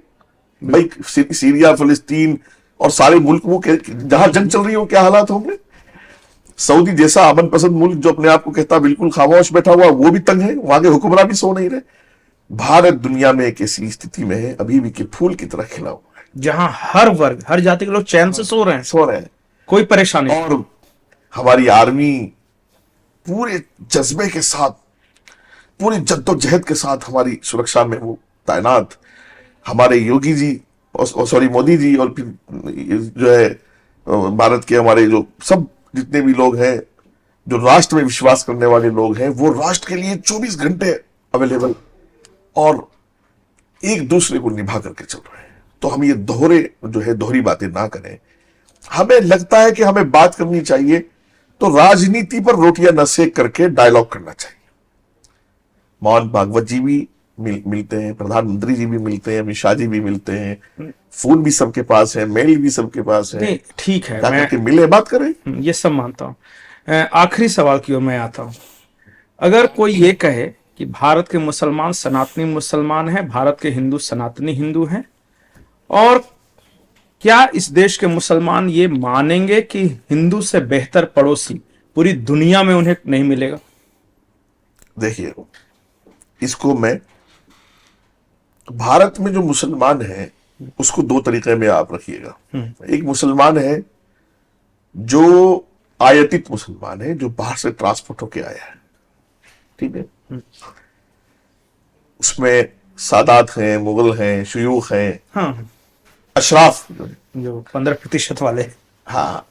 भाई। सीरिया, फिलिस्तीन और सारे मुल्क वो जहां जंग चल रही हो क्या हालात होंगे। सऊदी जैसा अमन पसंद मुल्क जो अपने आप को कहता बिल्कुल खामोश बैठा हुआ, वो भी तंग है, वहां के हुक्मरान भी सो नहीं रहे। भारत दुनिया में एक ऐसी स्थिति में है अभी भी कि फूल की तरह खिला हुआ है, जहां हर वर्ग, हर जाति के लोग चैन से सो रहे हैं, कोई परेशानी। और हमारी आर्मी पूरे जज्बे के साथ, पूरी जद्दोजहद के साथ हमारी सुरक्षा में वो तैनात। हमारे योगी जी और सॉरी मोदी जी, और फिर जो है भारत के हमारे जो सब जितने भी लोग हैं जो राष्ट्र में विश्वास करने वाले लोग हैं, वो राष्ट्र के लिए 24 घंटे अवेलेबल और एक दूसरे को निभा करके चल रहे हैं। तो हम ये दोहरी बातें ना करें। हमें लगता है कि हमें बात करनी चाहिए तो राजनीति पर रोटियां न सेक करके डायलॉग करना चाहिए। मोहन भागवत जी भी मिलते हैं, प्रधानमंत्री जी भी मिलते हैं, अमित शाह जी भी मिलते हैं, फोन भी सबके पास है, मेल भी सबके पास है। ठीक है, मैं मिले बात करें, ये सब मानता हूं। आखिरी सवाल की ओर मैं आता हूं। अगर कोई ये कहे कि भारत के मुसलमान सनातनी मुसलमान हैं, भारत के हिंदू सनातनी हिंदू हैं, और क्या इस देश के मुसलमान ये मानेंगे कि हिंदू से बेहतर पड़ोसी पूरी दुनिया में उन्हें नहीं मिलेगा? देखिए, इसको मैं, भारत में जो मुसलमान है उसको दो तरीके में आप रखिएगा। एक मुसलमान है जो आयातित मुसलमान है, जो बाहर से ट्रांसपोर्ट होके आया है, ठीक है। उसमें सादात हैं, मुगल हैं, शुयूख हैं, हाँ, अशराफ जो 15% वाले। हाँ,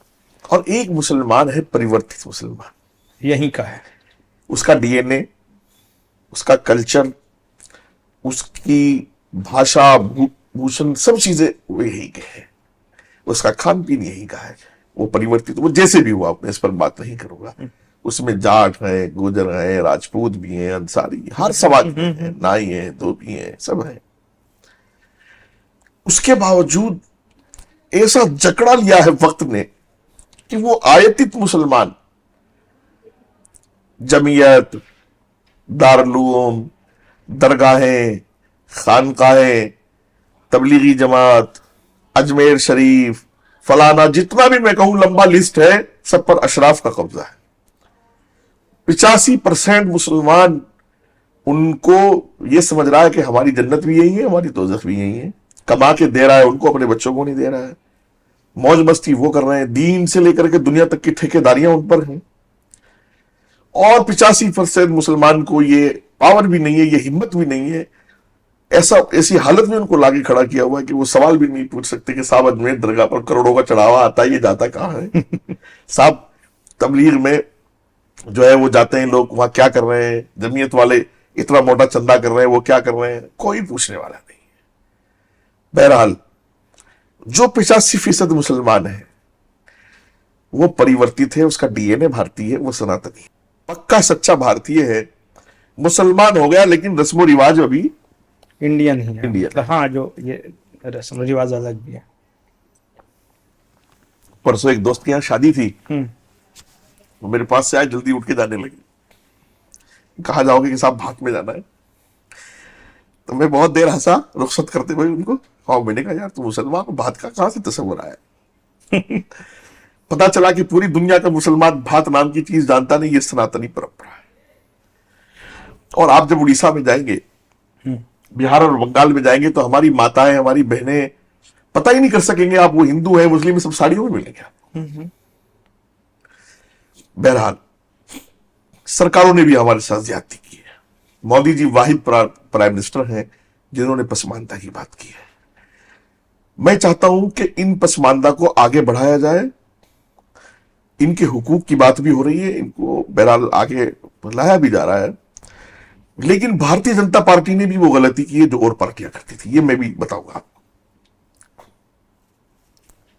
और एक मुसलमान है परिवर्तित मुसलमान, यहीं का है, उसका डीएनए, उसका कल्चर, उसकी भाषा, भूषण, सब चीजें वो यही के हैं, उसका खान पीन यही का है। वो परिवर्तित, वो जैसे भी हुआ, मैं इस पर बात नहीं करूंगा। उसमें जाट है, गुजर है, राजपूत भी हैं, अंसारी, हर समाज में है, नाई है, धोबी है, सब है। उसके बावजूद ऐसा जकड़ा लिया है वक्त ने कि वो आयतित मुसलमान, जमीयत, दारुल, दरगाहें, खानकाहें, तबलीगी जमात, अजमेर शरीफ, फलाना, जितना भी मैं कहूं लंबा लिस्ट है, सब पर अशराफ का कब्जा है। 85% मुसलमान उनको ये समझ रहा है कि हमारी जन्नत भी यही है, हमारी दोज़ख भी यही है। कमा के दे रहा है उनको, अपने बच्चों को नहीं दे रहा है। मौज मस्ती वो कर रहे हैं, दीन से लेकर के दुनिया तक की ठेकेदारियां उन पर हैं। और 85% मुसलमान को ये पावर भी नहीं है, ये हिम्मत भी नहीं है, ऐसी हालत में उनको लाके खड़ा किया हुआ है कि वो सवाल भी नहीं पूछ सकते कि साहब अजमेर दरगाह पर करोड़ों का चढ़ावा आता है, ये जाता कहां है? साहब तबलीग में जो है वो जाते हैं लोग, वहां क्या कर रहे हैं? जमीयत वाले इतना मोटा चंदा कर रहे हैं, वो क्या कर रहे हैं? कोई पूछने वाला नहीं है। बहरहाल जो 85% मुसलमान है वो परिवर्तित है, उसका डीएनए भारतीय है, वो सनातनी है, पक्का सच्चा भारतीय है। मुसलमान हो गया लेकिन रस्मो रिवाज अभी इंडियन ही है। इंडियन। हाँ, जो ये रस्म रिवाज अलग भी है। परसों एक दोस्त के यहाँ शादी थी, हम्म। वो मेरे पास से आए, जल्दी उठ के जाने लगी। कहा जाओगे कि साहब भाग में जाना है? तो मैं बहुत देर हंसा रुखसत करते हुए उनको। हाँ, मैंने कहा यार तू मुसलमान को भात का कहां से तस्वर आया? पता चला कि पूरी दुनिया का मुसलमान भात नाम की चीज जानता नहीं, ये सनातनी परंपरा है। और आप जब उड़ीसा में जाएंगे, बिहार और बंगाल में जाएंगे, तो हमारी माताएं, हमारी बहनें पता ही नहीं कर सकेंगे आप वो हिंदू है मुस्लिम है, सब साड़ियों में मिलेंगे आपको। बहरहाल सरकारों ने भी हमारे साथ ज्यादती की है। मोदी जी वाहिद प्राइम मिनिस्टर हैं जिन्होंने पसमानदा की बात की है। मैं चाहता हूं कि इन पसमानदा को आगे बढ़ाया जाए। इनके हुकूक की बात भी हो रही है, इनको बहरहाल आगे लाया भी जा रहा है। लेकिन भारतीय जनता पार्टी ने भी वो गलती की है जो और पार्टियां करती थी, ये मैं भी बताऊंगा आपको।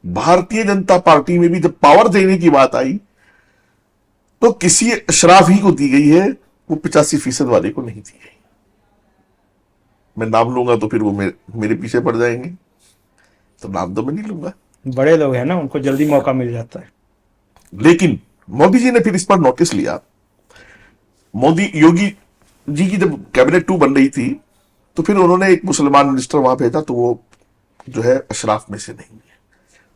भारतीय जनता पार्टी में भी जब पावर देने की बात आई तो किसी अशराफ ही को दी गई है, वो 85% वाले को नहीं दी गई। मैं नाम लूंगा तो फिर वो मेरे पीछे पड़ जाएंगे, तो नाम तो मैं नहीं लूंगा। बड़े लोग हैं ना, उनको जल्दी मौका मिल जाता है। लेकिन मोदी जी ने फिर इस पर नोटिस लिया। योगी जी की जब कैबिनेट 2 बन रही थी तो फिर उन्होंने एक मुसलमान मिनिस्टर वहां भेजा, तो वो जो है अशराफ में से नहीं है।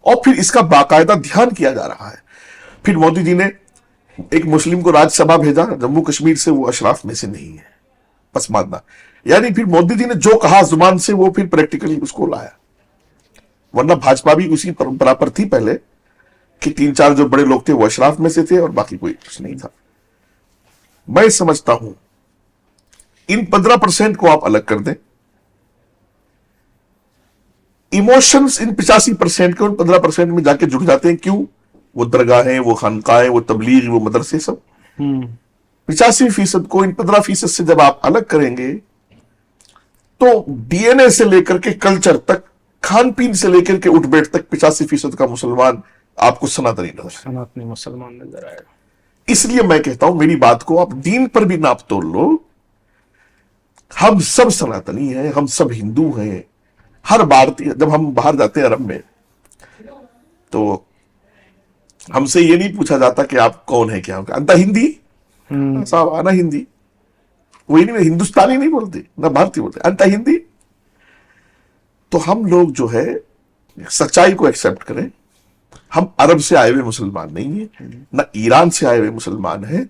और फिर इसका बाकायदा ध्यान किया जा रहा है। फिर मोदी जी ने एक मुस्लिम को राज्यसभा भेजा जम्मू कश्मीर से, वो अशराफ में से नहीं है, पसमानदा। यानी फिर मोदी जी ने जो कहा जुबान से वो फिर प्रैक्टिकली उसको लाया। वरना भाजपा भी उसी परंपरा पर थी पहले कि 3-4 जो बड़े लोग थे वो अशराफ में से थे और बाकी कोई कुछ नहीं था। मैं समझता हूं इन 15% को आप अलग कर दें, इमोशंस इन 85% के उन 15% में जाके जुड़ जाते हैं। क्यों? वो दरगाहें, वो खानकाहें, वो तबलीग, वो मदरसे, सब 85% को इन 15% से जब आप अलग करेंगे तो डीएनए से लेकर के कल्चर तक, खान पीन से लेकर के उठ बैठ तक 85% का मुसलमान आपको सनातनी मुसलमान नजर आएगा। इसलिए मैं कहता हूं मेरी बात को आप दीन पर भी नाप तोल लो। हम सब सनातनी हैं, हम सब हिंदू हैं। हर भारतीय, जब हम बाहर जाते हैं अरब में, तो हमसे ये नहीं पूछा जाता कि आप कौन है, क्या अंता हिंदी साहब, आना हिंदी, वही नहीं, हिंदुस्तानी नहीं बोलते ना भारतीय बोलते, अंता हिंदी। तो हम लोग जो है सच्चाई को एक्सेप्ट करें। हम अरब से आए हुए मुसलमान नहीं है, ना ईरान से आए हुए मुसलमान हैं।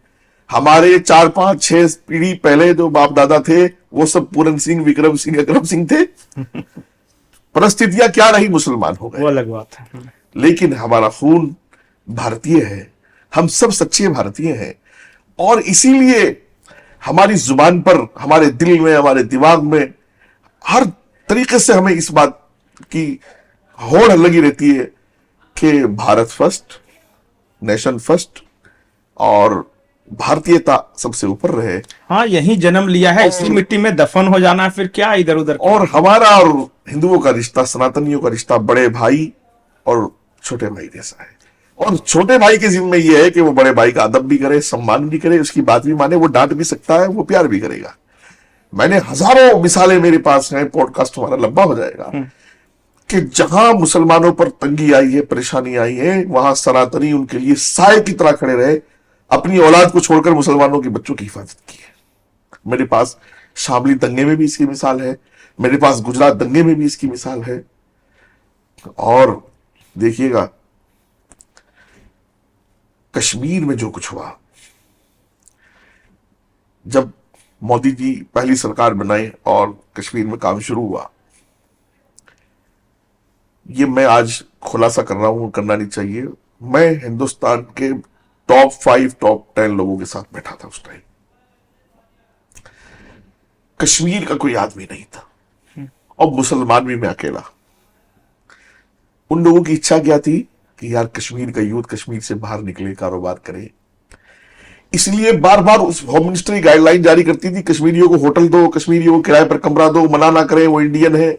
हमारे 4-5-6 पीढ़ी पहले जो बाप दादा थे वो सब पूरन सिंह, विक्रम सिंह, अकरम सिंह थे। परिस्थितियां क्या रही, मुसलमान हो गए, वो अलग बात है। लेकिन हमारा खून भारतीय है, हम सब सच्चे भारतीय हैं। और इसीलिए हमारी जुबान पर, हमारे दिल में, हमारे दिमाग में हर तरीके से हमें इस बात की होड़ लगी रहती है कि भारत फर्स्ट, नेशन फर्स्ट, और भारतीयता सबसे ऊपर रहे। हाँ, यही जन्म लिया है, इसी मिट्टी में दफन हो जाना है, फिर क्या इधर उधर। और हमारा और हिंदुओं का रिश्ता, सनातनियों का रिश्ता बड़े भाई और छोटे भाई जैसा है। और छोटे भाई के जिम्मे यह है कि वो बड़े भाई का अदब भी करे, सम्मान भी करे, उसकी बात भी माने, वो डांट भी सकता है, वो प्यार भी करेगा। मैंने हजारों मिसालें मेरे पास हैं, पॉडकास्ट हमारा लंबा हो जाएगा। कि जहां मुसलमानों पर तंगी आई है, परेशानी आई है, वहां सनातनी उनके लिए साए की तरह खड़े रहे, अपनी औलाद को छोड़कर मुसलमानों के बच्चों की हिफाजत की है। मेरे पास शामली दंगे में भी इसकी मिसाल है, मेरे पास गुजरात दंगे में भी इसकी मिसाल है। और देखिएगा कश्मीर में जो कुछ हुआ, जब मोदी जी पहली सरकार बनाई और कश्मीर में काम शुरू हुआ, ये मैं आज खुलासा कर रहा हूं, करना नहीं चाहिए, मैं हिंदुस्तान के टॉप 5 टॉप 10 लोगों के साथ बैठा था उस टाइम। कश्मीर का कोई आदमी नहीं था और मुसलमान भी मैं अकेला। उन लोगों की इच्छा क्या थी कि यार कश्मीर का यूथ कश्मीर से बाहर निकले, कारोबार करे। इसलिए बार बार उस होम मिनिस्ट्री गाइडलाइन जारी करती थी, कश्मीरियों को होटल दो, कश्मीरियों को किराए पर कमरा दो, मना ना करें, वो इंडियन है।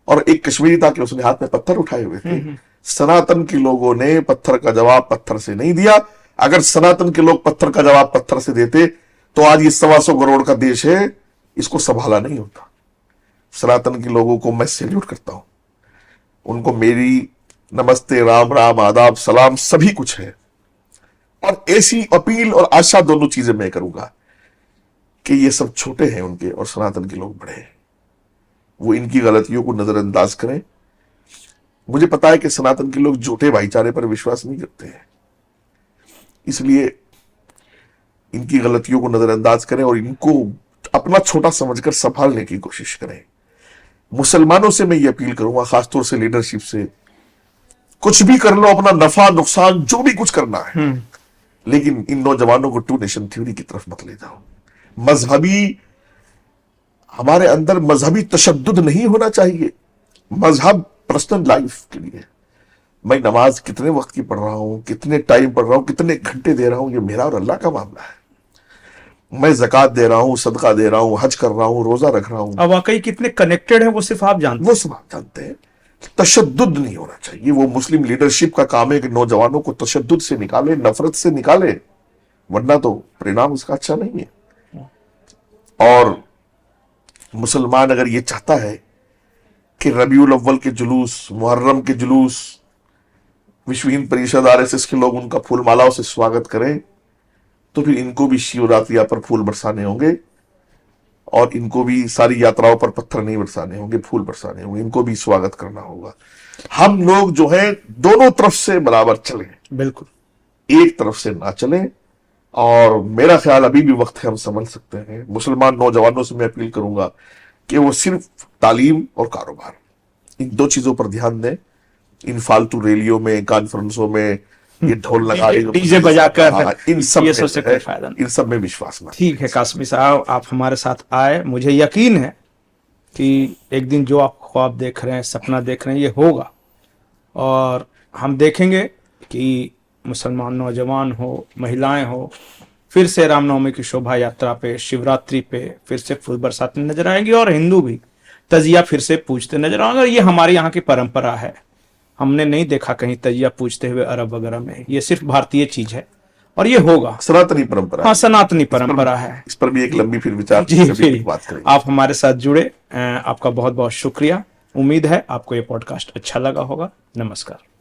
और एक कश्मीरी था कि उसने हाथ में पत्थर उठाए हुए थे। सनातन के लोगों ने पत्थर का जवाब पत्थर से नहीं दिया। अगर सनातन के लोग पत्थर का जवाब पत्थर से देते तो आज ये 125 करोड़ का देश है, इसको संभाला नहीं होता। सनातन के लोगों को मैं सैल्यूट करता हूं, उनको मेरी नमस्ते, राम राम, आदाब, सलाम सभी कुछ है। और ऐसी अपील और आशा दोनों चीजें मैं करूंगा कि ये सब छोटे हैं उनके और सनातन के लोग बड़े हैं, वो इनकी गलतियों को नजरअंदाज करें। मुझे पता है कि सनातन के लोग झूठे भाईचारे पर विश्वास नहीं करते हैं, इसलिए इनकी गलतियों को नजरअंदाज करें और इनको अपना छोटा समझकर संभालने की कोशिश करें। मुसलमानों से मैं ये अपील करूंगा, खासतौर से लीडरशिप से, कुछ भी कर लो, अपना नफा नुकसान जो भी कुछ करना है, लेकिन इन नौजवानों को 2 नेशन थ्योरी की तरफ मत ले जाओ। मजहबी, हमारे अंदर मजहबी तशद्दुद नहीं होना चाहिए। मजहब पर्सनल लाइफ के लिए, मैं नमाज कितने वक्त की पढ़ रहा हूं, कितने टाइम पढ़ रहा हूं, कितने घंटे दे रहा हूं, ये मेरा और अल्लाह का मामला है। मैं ज़कात दे रहा हूं, सदका दे रहा हूं, हज कर रहा हूं, रोजा रख रहा हूं। अब वाकई कितने कनेक्टेड है वो सिर्फ आप जानते हैं। वो सब आप जानते हैं। तशद्दुद नहीं होना चाहिए। वो मुस्लिम लीडरशिप का काम है कि नौजवानों को तशद्दुद से निकाले, नफरत से निकाले, वरना तो परिणाम उसका अच्छा नहीं है। और मुसलमान अगर ये चाहता है कि रबीउल अव्वल के जुलूस, मुहर्रम के जुलूस, विश्व हिंद परिषद RSS के लोग उनका फूल मालाओं से स्वागत करें, तो फिर इनको भी शिवरात्रि पर फूल बरसाने होंगे और इनको भी सारी यात्राओं पर पत्थर नहीं बरसाने होंगे, फूल बरसाने होंगे, इनको भी स्वागत करना होगा। हम लोग जो है दोनों तरफ से बराबर चलें, बिल्कुल एक तरफ से ना चलें। और मेरा ख्याल अभी भी वक्त है, हम संभल सकते हैं। मुसलमान नौजवानों से मैं अपील करूंगा कि वो सिर्फ तालीम और कारोबार, इन 2 चीजों पर ध्यान दें। इन फालतू रैलियों में, कॉन्फ्रेंसों में ये ढोल लगाए, डीजे बजाकर, इन सब ये सबसे कोई फायदा नहीं। इन सब में विश्वास ना। ठीक है कासमी साहब, आप हमारे साथ आए, मुझे यकीन है कि एक दिन जो आप ख्वाब देख रहे हैं, सपना देख रहे हैं, ये होगा। और हम देखेंगे कि मुसलमान नौजवान हो, महिलाएं हो, फिर से रामनवमी की शोभा यात्रा पे, शिवरात्रि पे फिर से फूल बरसाते नजर आएंगे और हिंदू भी तजिया फिर से पूजते नजर आएंगे। ये हमारे यहाँ की परंपरा है, हमने नहीं देखा कहीं तजिया पूजते हुए अरब वगैरह में। ये सिर्फ भारतीय चीज है और ये होगा, सनातनी परंपरा। हाँ, सनातनी परंपरा है। इस पर भी एक लंबी फिर विचार बात करेंगे। आप हमारे साथ जुड़े, आपका बहुत बहुत शुक्रिया। उम्मीद है आपको ये पॉडकास्ट अच्छा लगा होगा। नमस्कार।